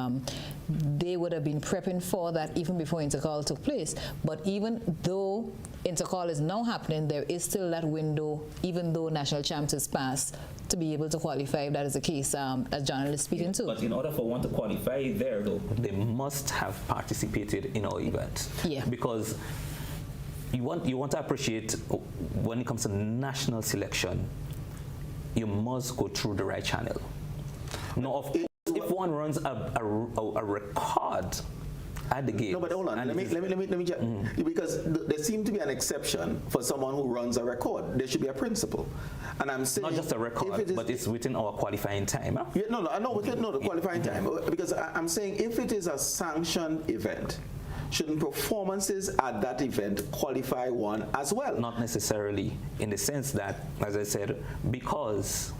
they would have been prepping for that even before Intercol took place. But even though Intercol is now happening, there is still that window, even though national champs is passed, to be able to qualify if that is the case, as Johnell is speaking to. But in order for one to qualify there, though, they must have participated in our event. Yeah. Because you want to appreciate when it comes to national selection, you must go through the right channel. Now, if one runs a record at the gate. No, but hold on. Let me check. Because there seems to be an exception for someone who runs a record. There should be a principle. And I'm saying not just a record, but it's within our qualifying time. Huh? Yeah, the qualifying time. Because I'm saying if it is a sanctioned event, shouldn't performances at that event qualify one as well? Not necessarily, in the sense that, as I said, because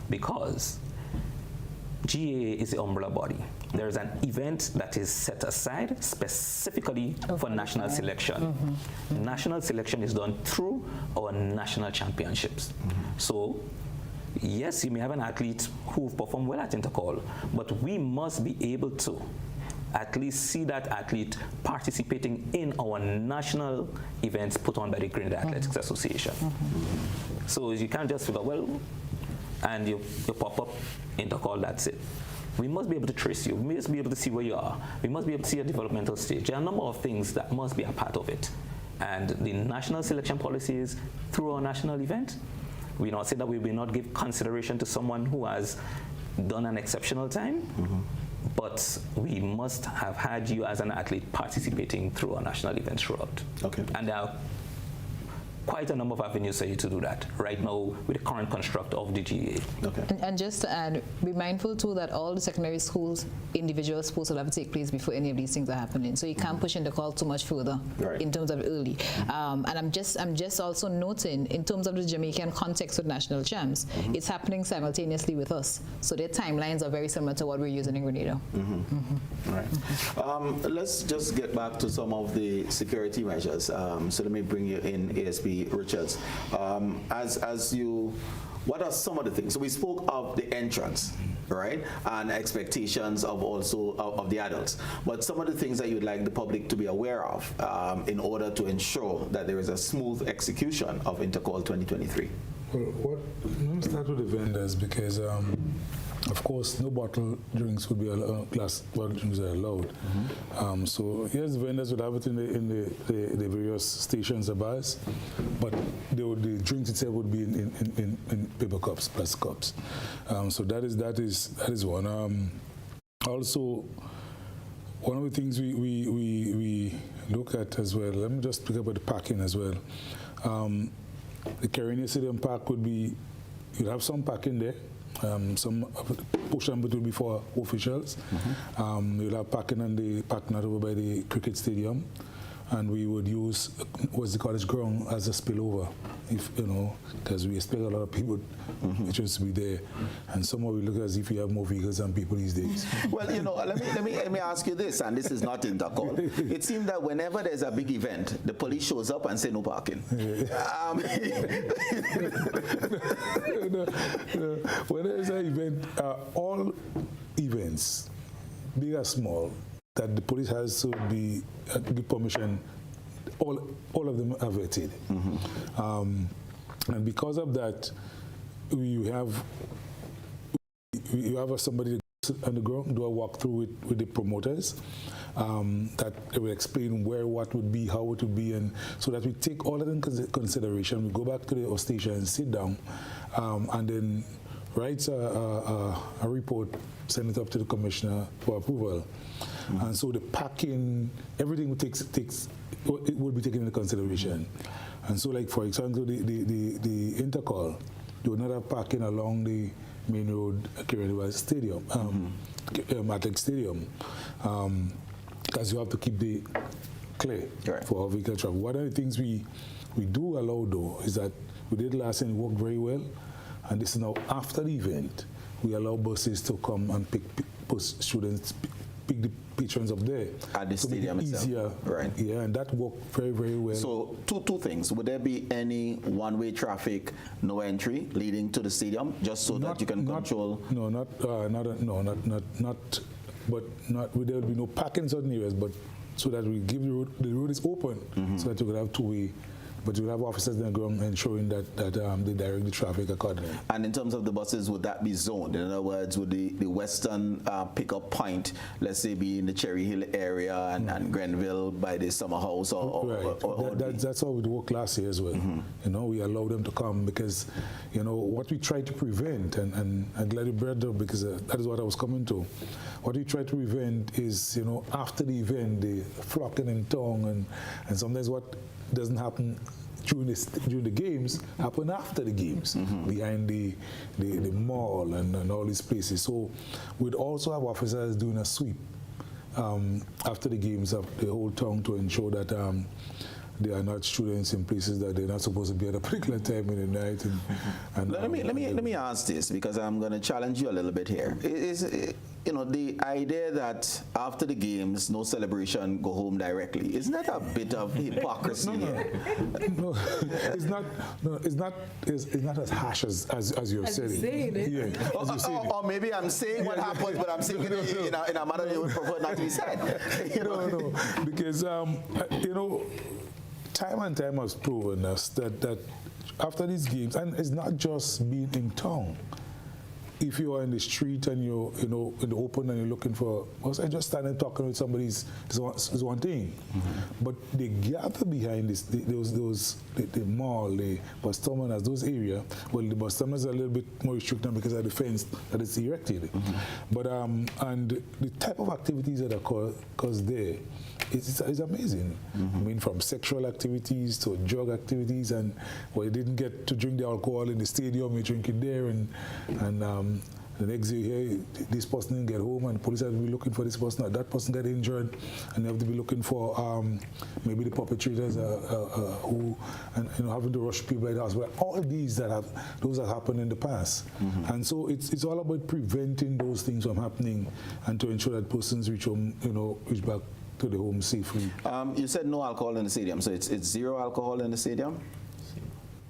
GA is the umbrella body. There's an event that is set aside specifically for national selection. National selection is done through our national championships. So, yes, you may have an athlete who've performed well at Intercol, but we must be able to at least see that athlete participating in our national events put on by the Grenada Athletics Association. So you can't just figure, well, and you pop up Intercol, that's it. We must be able to trace you. We must be able to see where you are. We must be able to see your developmental stage. There are a number of things that must be a part of it. And the national selection policies through our national event, we not say that we will not give consideration to someone who has done an exceptional time, but we must have had you as an athlete participating through our national events throughout. Okay. And there are quite a number of avenues for you to do that right now with the current construct of the GA. Okay. And just to add, be mindful too that all the secondary schools, individual sports will have to take place before any of these things are happening. So you can't push Intercol too much further in terms of early. And I'm just also noting in terms of the Jamaican context with national champs, it's happening simultaneously with us. So their timelines are very similar to what we're using in Grenada. All right. Let's just get back to some of the security measures. So let me bring you in, ASP Richards. What are some of the things? So we spoke of the entrance, right, and expectations of also of the adults. But some of the things that you'd like the public to be aware of in order to ensure that there is a smooth execution of Intercol 2023. Well, let me start with the vendors, because of course no bottle drinks would be allowed, glass bottle drinks are allowed. So yes, the vendors would have it in the various stations or bars, but the drinks itself would be in paper cups, plastic cups. So that is one. Also, one of the things we look at as well. Let me just pick up at the parking as well. The Caribbean Stadium Park would be, you'd have some parking there. Some portion of it will be for officials. You'll have parking on the parking lot over by the cricket stadium, and we would use what's the college ground as a spillover, if because we expect a lot of people just to be there, and somehow we look as if we have more vehicles than people these days. Well, let me ask you this, and this is not Intercol. It seems that whenever there's a big event, the police shows up and say no parking. When there's an event, all events, big or small, that the police has to be give permission, all of them are vetted. And because of that, you have somebody on the ground do a walkthrough with the promoters, that they will explain where what would be, how it would be, and so that we take all of them into consideration. We go back to the station and sit down, and then write a report, send it up to the commissioner for approval. And so the parking, everything it will be taken into consideration. And so, like for example, the Intercol, they will not have parking along the Main Road, Grenada Stadium, Athletic Stadium, because you have to keep the clear for our vehicle travel. One of the things we do allow, though, is that we did last year and it worked very well, and this is now after the event, we allow buses to come and pick students, pick the patrons up there at the stadium easier, right? Yeah, and that worked very, very well. So two things: would there be any one-way traffic, no entry, leading to the stadium, just so that you can control? No, not. But there will be no parking in certain areas, but so that we give the road is open, so that you could have two-way. But you have officers on the ground ensuring that they direct the traffic accordingly. And in terms of the buses, would that be zoned? In other words, would the western pickup point, let's say, be in the Cherry Hill area and Grenville by the summer house? That's how it worked last year as well. You know, we allow them to come because, you know, what we try to prevent, and I'm glad you brought it up because that is what I was coming to. What we try to prevent is, you know, after the event, the flocking in town, and sometimes what doesn't happen during the games happen after the games, behind the mall and all these places. So we'd also have officers doing a sweep after the games of the whole town to ensure that there are not students in places that they're not supposed to be at a particular time in the night. And let me ask this, because I'm going to challenge you a little bit here. You know, the idea that after the games, no celebration, go home directly, isn't that a bit of hypocrisy here? No, it's not. No, it's not as harsh as you're saying. Yeah, or maybe I'm saying what happens, but I'm saying it in a manner they would prefer not to be said. No, because you know, time and time has proven us that after these games, and it's not just being in town. If you are in the street and you're, you know, in the open and you're looking for, well, I just standing talking with somebody is one thing, but they gather behind this, the mall, the bus terminals, those areas. Well, the bus terminals are a little bit more restricted because of the fence that is erected. But and the type of activities that occurs there is amazing. I mean, from sexual activities to drug activities, and well, you didn't get to drink the alcohol in the stadium, you drink it there, and the next day, hey, this person didn't get home, and police have to be looking for this person, or that person got injured, and they have to be looking for maybe the perpetrators who, and you know, having to rush people like that. Well, all these those have happened in the past, and so it's all about preventing those things from happening, and to ensure that persons reach home, you know, reach back to the home safely. You said no alcohol in the stadium, so it's zero alcohol in the stadium?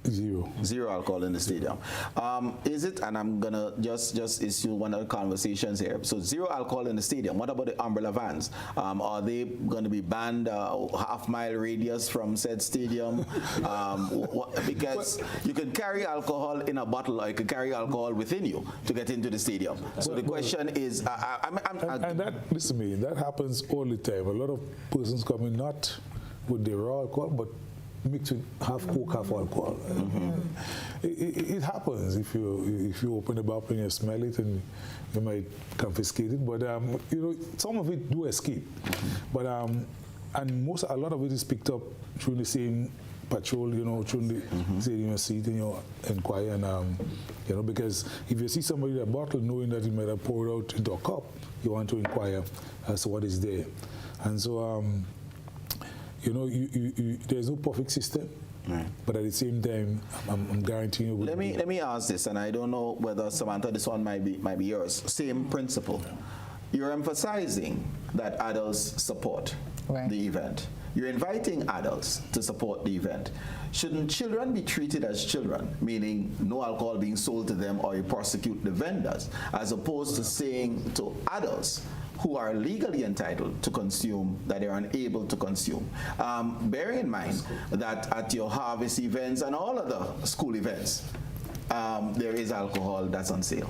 Zero alcohol in the stadium. Is it, and I'm gonna just issue one of the conversations here. So zero alcohol in the stadium. What about the umbrella vans? Are they going to be banned half-mile radius from said stadium? Because you can carry alcohol in a bottle, or you can carry alcohol within you to get into the stadium. So the question is, and that, listen to me, that happens all the time. A lot of persons come in not with the raw alcohol, but mixed with half coke, half alcohol. It happens if you open the bottle and you smell it, and you might confiscate it. But you know, some of it do escape. But and a lot of it is picked up through the same patrol, you know, through the stadium seat, and you inquire, and you know, because if you see somebody with a bottle, knowing that he might have poured out into a cup, you want to inquire as to what is there, and so. You know, there's no perfect system, but at the same time, I'm guaranteeing you. Let me ask this, and I don't know whether Samantha, this one might be yours. Same principle. You're emphasizing that adults support the event. You're inviting adults to support the event. Shouldn't children be treated as children, meaning no alcohol being sold to them, or you prosecute the vendors, as opposed to saying to adults who are legally entitled to consume that they are unable to consume? Bearing in mind that at your harvest events and all other school events, there is alcohol that's on sale.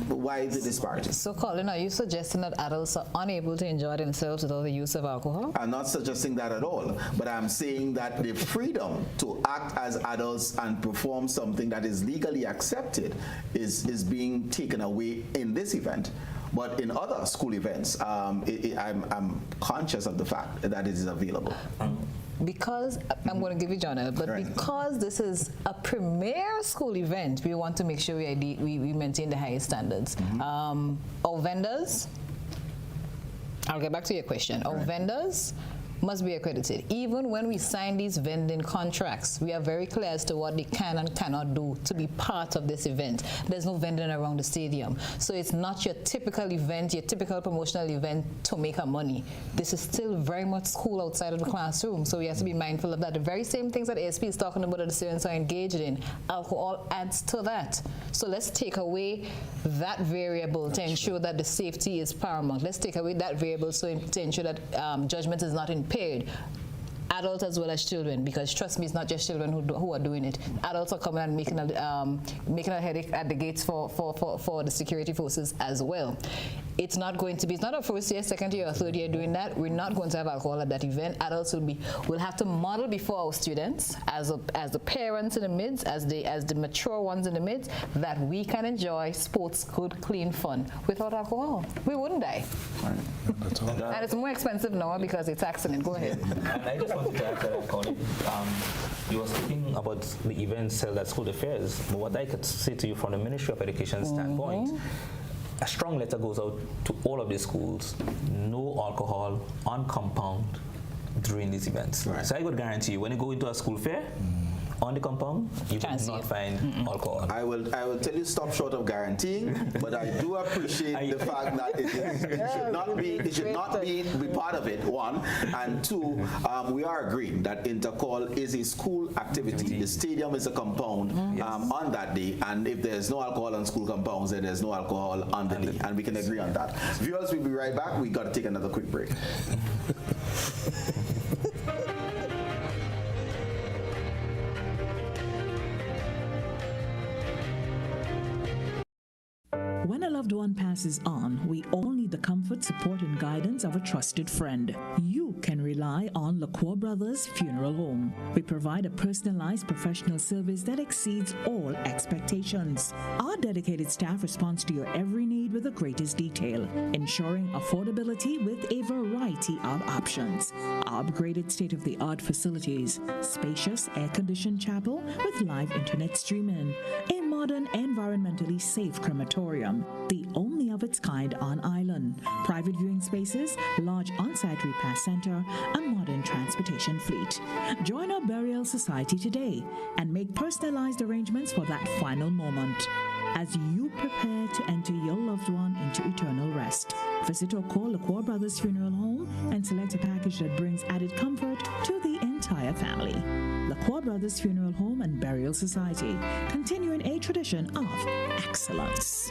Why the disparity? So, Colin, are you suggesting that adults are unable to enjoy themselves without the use of alcohol? I'm not suggesting that at all, but I'm saying that the freedom to act as adults and perform something that is legally accepted is being taken away in this event. But in other school events, I'm conscious of the fact that it is available. because I'm going to give you Johnell, but because this is a premier school event, we want to make sure we maintain the highest standards. Our vendors, I'll get back to your question. Our vendors must be accredited. Even when we sign these vending contracts, we are very clear as to what they can and cannot do to be part of this event. There's no vending around the stadium. So it's not your typical event, your typical promotional event to make our money. This is still very much school outside of the classroom, so we have to be mindful of that. The very same things that ASP is talking about that the students are engaged in, alcohol adds to that. So let's take away that variable to ensure that the safety is paramount. Let's take away that variable to ensure that judgment is not impaired. Adults as well as children, because trust me, it's not just children who are doing it. Adults are coming and making a headache at the gates for the security forces as well. It's not going to be, it's not a first year, second year, or third year doing that. We're not going to have alcohol at that event. Adults will have to model before our students, as the parents in the midst, as the mature ones in the midst, that we can enjoy sports, good, clean fun without alcohol. We wouldn't die. And it's more expensive now because it's accident. Go ahead. And I just wanted to add to that, Colin. You were speaking about the events held at school affairs, but what I could say to you from the Ministry of Education standpoint, a strong letter goes out to all of the schools: no alcohol on compound during these events. So I would guarantee you, when you go into a school fair, on the compound, you will not find alcohol. I will tell you, stop short of guaranteeing, but I do appreciate the fact that it should not be part of it, one. And two, we are agreeing that Intercol is a school activity. The stadium is a compound on that day, and if there's no alcohol on school compounds, then there's no alcohol on the day, and we can agree on that. Viewers, we'll be right back. We got to take another quick break. When a loved one passes on, we all need the comfort, support, and guidance of a trusted friend. You can rely on LaCour Brothers Funeral Home. We provide a personalized professional service that exceeds all expectations. Our dedicated staff responds to your every need with the greatest detail, ensuring affordability with a variety of options. Our upgraded state-of-the-art facilities, spacious air-conditioned chapel with live internet streaming, a modern, environmentally safe crematorium, the only of its kind on island, private viewing spaces, large on-site repast center, a modern transportation fleet. Join our burial society today and make personalized arrangements for that final moment. As you prepare to enter your loved one into eternal rest, visit or call LaCour Brothers Funeral Home and select a package that brings added comfort to the entire family. LaCour Brothers Funeral Home and Burial Society, continuing a tradition of excellence.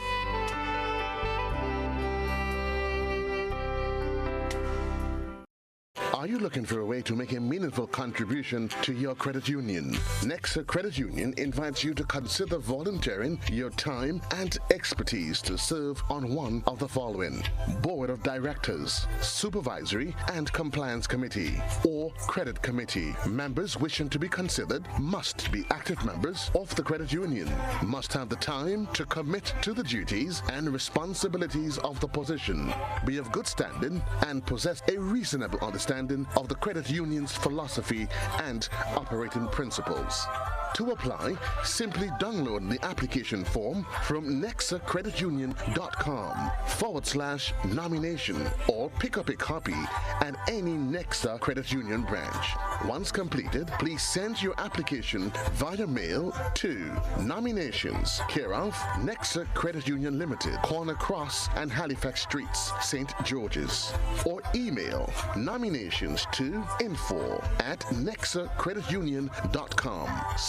Are you looking for a way to make a meaningful contribution to your credit union? Nexa Credit Union invites you to consider volunteering your time and expertise to serve on one of the following: Board of Directors, Supervisory and Compliance Committee, or Credit Committee. Members wishing to be considered must be active members of the credit union, must have the time to commit to the duties and responsibilities of the position, be of good standing, and possess a reasonable understanding of the credit union's philosophy and operating principles. To apply, simply download the application form from nexacreditunion.com/nomination or pick up a copy at any Nexa Credit Union branch. Once completed, please send your application via mail to Nominations, care of Nexa Credit Union Limited, Corner Cross and Halifax Streets, St. George's, or email nominations to info@nexacreditunion.com.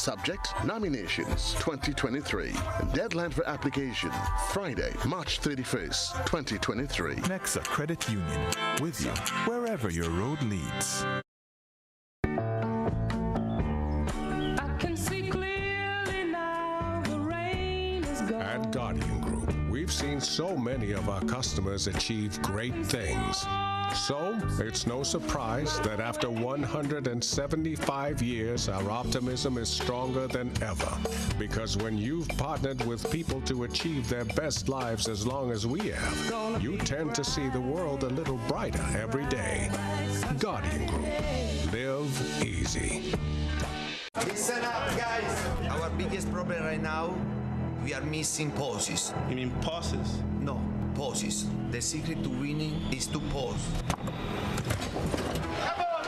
Subject: Nominations 2023. Deadline for application: Friday, March 31st, 2023. Nexa Credit Union, with you wherever your road leads. At Guardian Group, we've seen seen so many of our customers achieve great things. So, it's no surprise that after 175 years, our optimism is stronger than ever. Because when you've partnered with people to achieve their best lives as long as we have, you tend to see the world a little brighter every day. Guardian Group. Live easy. Listen up, guys. Our biggest problem right now, we are missing pauses. You mean pauses? No, pauses. The secret to winning is to pause. Come on,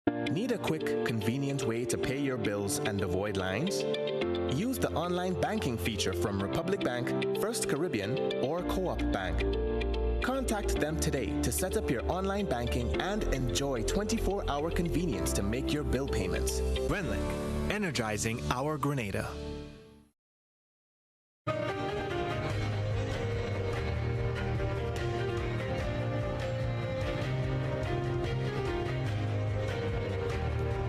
boys! Need a quick, convenient way to pay your bills and avoid lines? Use the online banking feature from Republic Bank, First Caribbean, or Co-op Bank. Contact them today to set up your online banking and enjoy 24-hour convenience to make your bill payments. Renlink, energizing our Grenada.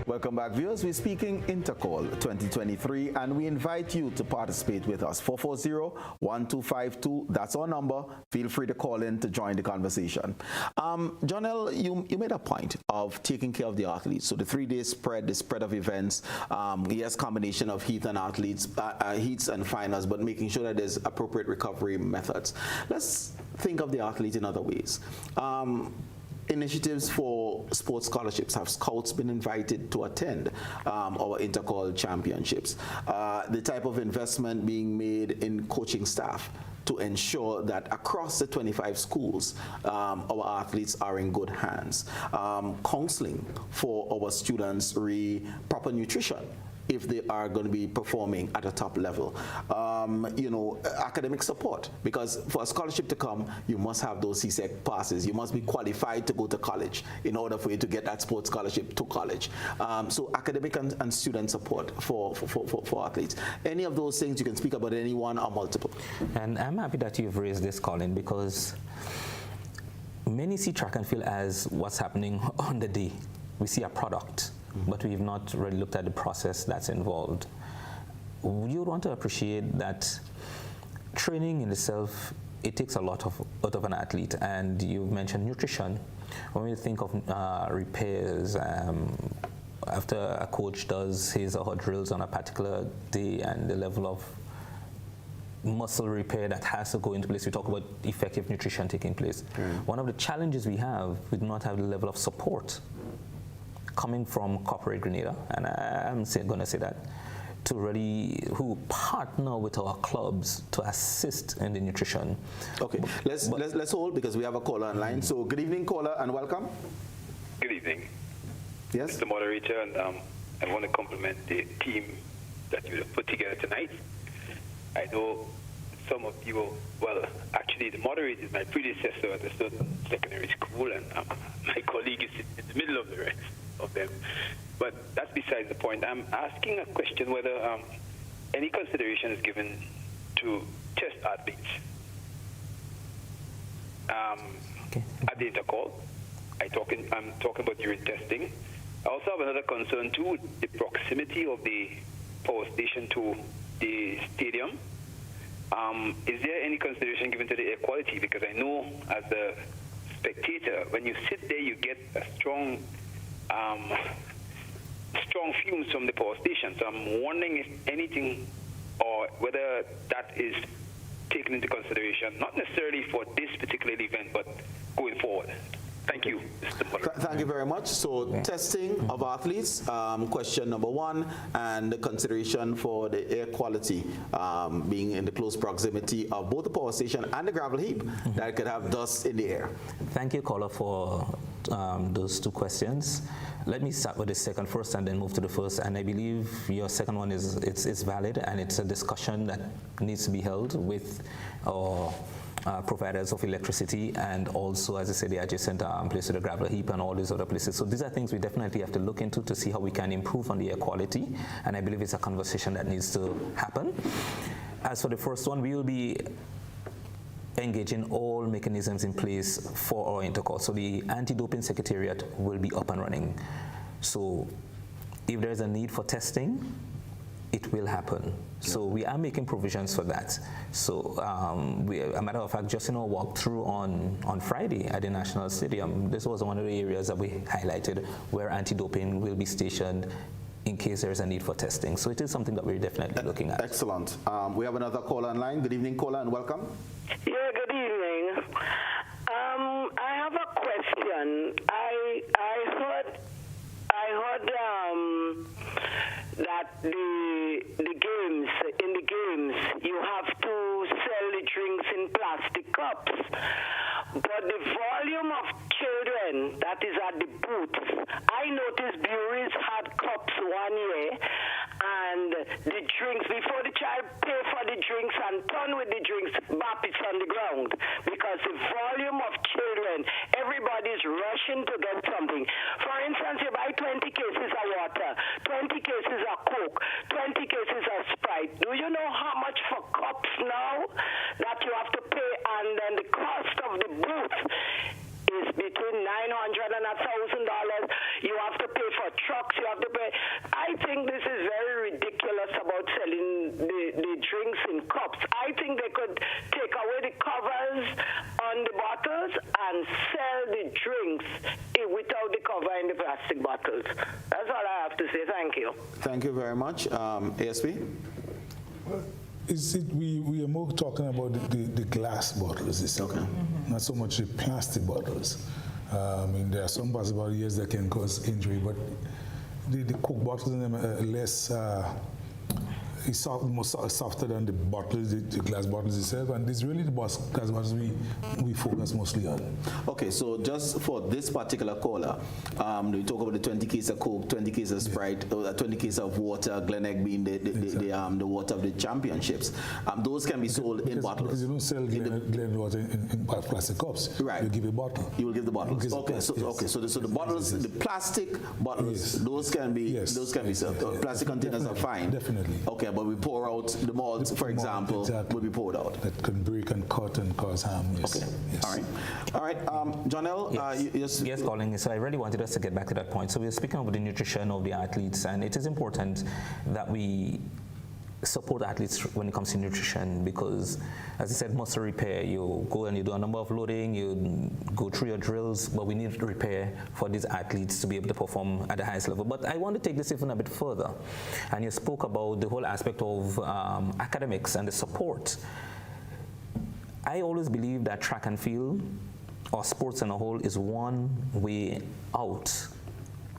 Welcome back, viewers. We're speaking Intercol 2023, and we invite you to participate with us. 440-1252, that's our number. Feel free to call in to join the conversation. Johnell, you made a point of taking care of the athletes. So the 3-day spread, the spread of events, yes, combination of heat and athletes, heats and finals, but making sure that there's appropriate recovery methods. Let's think of the athlete in other ways. Initiatives for sports scholarships. Have scouts been invited to attend our Intercol championships? The type of investment being made in coaching staff to ensure that across the 25 schools, our athletes are in good hands. Counseling for our students, proper nutrition if they are going to be performing at a top level. Academic support, because for a scholarship to come, you must have those CSEC passes. You must be qualified to go to college in order for you to get that sports scholarship to college. So academic and student support for athletes. Any of those things you can speak about, any one or multiple? And I'm happy that you've raised this, Colin, because many see track and field as what's happening on the day. We see a product, but we've not really looked at the process that's involved. You would want to appreciate that training in itself, it takes a lot out of an athlete, and you've mentioned nutrition. When we think of repairs, after a coach does his or her drills on a particular day and the level of muscle repair that has to go into place, we talk about effective nutrition taking place. One of the challenges we have, we do not have the level of support coming from corporate Grenada, and I'm going to say that, to really who partner with our clubs to assist in the nutrition. Okay, let's hold because we have a caller online. So good evening, caller, and welcome. Good evening. Yes, Mr. Moderator, and I want to compliment the team that you have put together tonight. I know some of you, well, actually the moderator is my predecessor at a certain secondary school, and my colleague is in the middle of the rest of them. But that's beside the point. I'm asking a question whether any consideration is given to test athletes at the Intercol. I'm talking about urine testing. I also have another concern too, the proximity of the power station to the stadium. Is there any consideration given to the air quality? Because I know as a spectator, when you sit there, you get a strong fumes from the power station. So I'm wondering if anything, or whether that is taken into consideration, not necessarily for this particular event, but going forward. Thank you, Mr. Moderator. Thank you very much. So testing of athletes, question number one, and the consideration for the air quality being in the close proximity of both the power station and the gravel heap that could have dust in the air. Thank you, caller, for those two questions. Let me start with the second first and then move to the first. And I believe your second one is valid, and it's a discussion that needs to be held with our providers of electricity, and also, as I said, the adjacent place to the gravel heap and all these other places. So these are things we definitely have to look into to see how we can improve on the air quality, and I believe it's a conversation that needs to happen. As for the first one, we will be engaging all mechanisms in place for our Intercol. So the anti-doping secretariat will be up and running. So if there's a need for testing, it will happen. So we are making provisions for that. So a matter of fact, just in our walkthrough on Friday at the National Stadium, this was one of the areas that we highlighted where anti-doping will be stationed in case there's a need for testing. So it is something that we're definitely looking at. Excellent. We have another caller online. Good evening, caller, and welcome. Yeah, good evening. I have a question. I heard that in the games you have to sell the drinks in plastic cups, but the volume of children that is at the booths, I noticed breweries had cups one year, and the drinks, before the child pay for the drinks and turn with the drinks, bap it's on the ground, because the volume of children, everybody's rushing to get something. For instance, you buy 20 cases of water, 20 cases of Coke, 20 cases of Sprite. Do you know how much for cups now that you have to pay, and then the cost of the booth is between $900 and $1,000. You have to pay for trucks. You have to pay. I think this is very ridiculous about selling the drinks in cups. I think they could take away the covers on the bottles and sell the drinks without the cover in the plastic bottles. That's all I have to say. Thank you. Thank you very much. ASP? We are more talking about the glass bottles, okay. Not so much the plastic bottles. I mean, there are some possibilities that can cause injury, but the Coke bottles in them are less, it's softer than the bottles, the glass bottles itself, and it's really the glass bottles we focus mostly on. Okay, so just for this particular caller, we talk about the 20 cases of Coke, 20 cases of Sprite, 20 cases of water, Glenegg being the water of the championships. Those can be sold in bottles. Because you don't sell Glen water in plastic cups. Right. You give a bottle. You will give the bottles. Okay, so the bottles, the plastic bottles, those can be sold. Plastic containers are fine. Definitely. Okay, but we pour out the malt, for example, will be poured out. That can break and cut and cause harm. Yes. Okay. Yes. All right. Johnell, yes, Colin. So I really wanted us to get back to that point. So we're speaking about the nutrition of the athletes, and it is important that we support athletes when it comes to nutrition, because, as I said, muscle repair, you go and you do a number of loading, you go through your drills, but we need repair for these athletes to be able to perform at the highest level. But I want to take this even a bit further, and you spoke about the whole aspect of academics and the support. I always believe that track and field, or sports in a whole, is one way out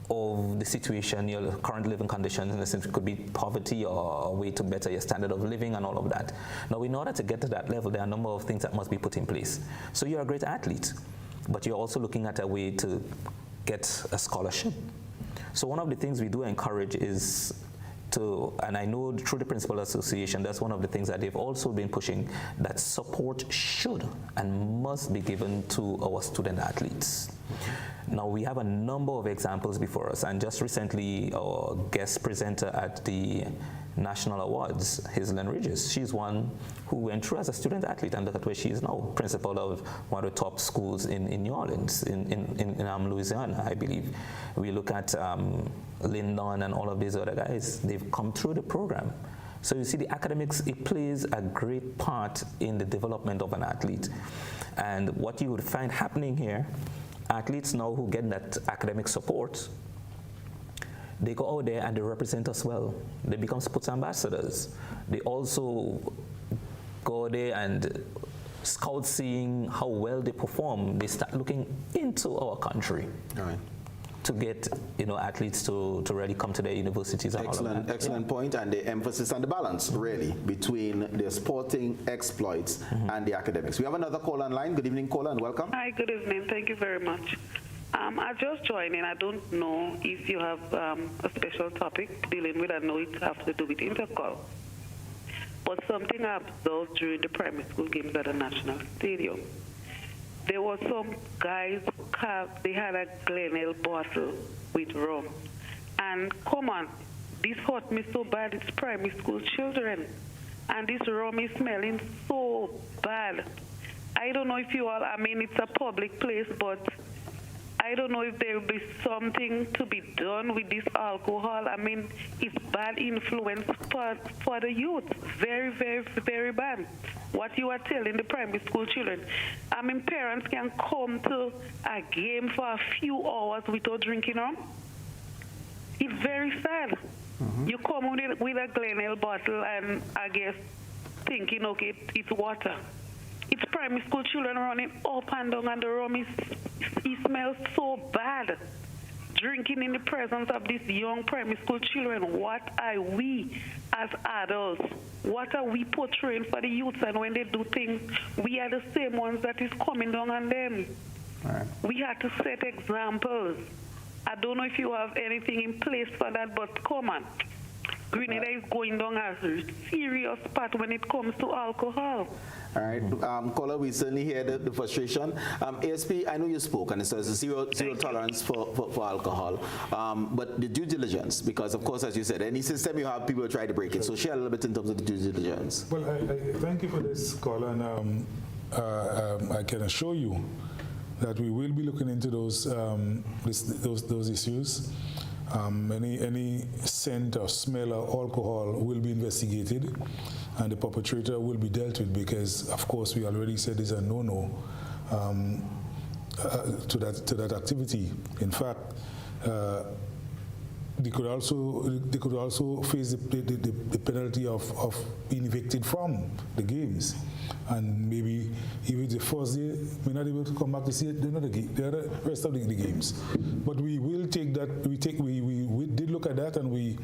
of the situation, your current living conditions, in the sense it could be poverty or a way to better your standard of living and all of that. Now, in order to get to that level, there are a number of things that must be put in place. So you're a great athlete, but you're also looking at a way to get a scholarship. So one of the things we do encourage is and I know through the Principal Association, that's one of the things that they've also been pushing, that support should and must be given to our student athletes. Now, we have a number of examples before us, and just recently, our guest presenter at the National Awards, Hazelyn Ridges, she's one who went through as a student athlete, and look at where she is now, principal of one of the top schools in New Orleans, in Louisiana, I believe. We look at Lyndon and all of these other guys, they've come through the program. So you see, the academics, it plays a great part in the development of an athlete. And what you would find happening here, athletes now who get that academic support, they go out there and they represent us well. They become sports ambassadors. They also go there and scout, seeing how well they perform. They start looking into our country. All right. To get athletes to really come to their universities. And Excellent point, and the emphasis and the balance really between the sporting exploits and the academics. We have another call online. Good evening, caller, and welcome. Hi, good evening. Thank you very much. I just joined in. I don't know if you have a special topic dealing with. I know it has to do with Intercol. But something I observed during the primary school games at the National Stadium, there were some guys, they had a Glenell bottle with rum. And come on, this hurt me so bad. It's primary school children. And this rum is smelling so bad. I don't know if you all, I mean, it's a public place, but I don't know if there will be something to be done with this alcohol. I mean, it's bad influence for the youth. Very, very, very bad. What you are telling the primary school children. I mean, parents can come to a game for a few hours without drinking rum. It's very sad. You come with a Grenada bottle and I guess thinking, okay, it's water. It's primary school children running up and down, and the rum it smells so bad. Drinking in the presence of these young primary school children. What are we as adults? What are we portraying for the youths? And when they do things, we are the same ones that is coming down on them. Right. We have to set examples. I don't know if you have anything in place for that, but come on. Grenada is going down a serious path when it comes to alcohol. All right, Colin, we certainly hear the frustration. ASP, I know you spoke, and it says zero tolerance for alcohol, but the due diligence, because of course, as you said, any system you have, people try to break it. So share a little bit in terms of the due diligence. Well, I thank you for this, Colin. I can assure you that we will be looking into those issues. Any scent or smell of alcohol will be investigated, and the perpetrator will be dealt with, because, of course, we already said there's a no-no to that activity. In fact, they could also face the penalty of being evicted from the games, and maybe even the first day may not be able to come back to see the rest of the games. But we will take that. We did look at that, and we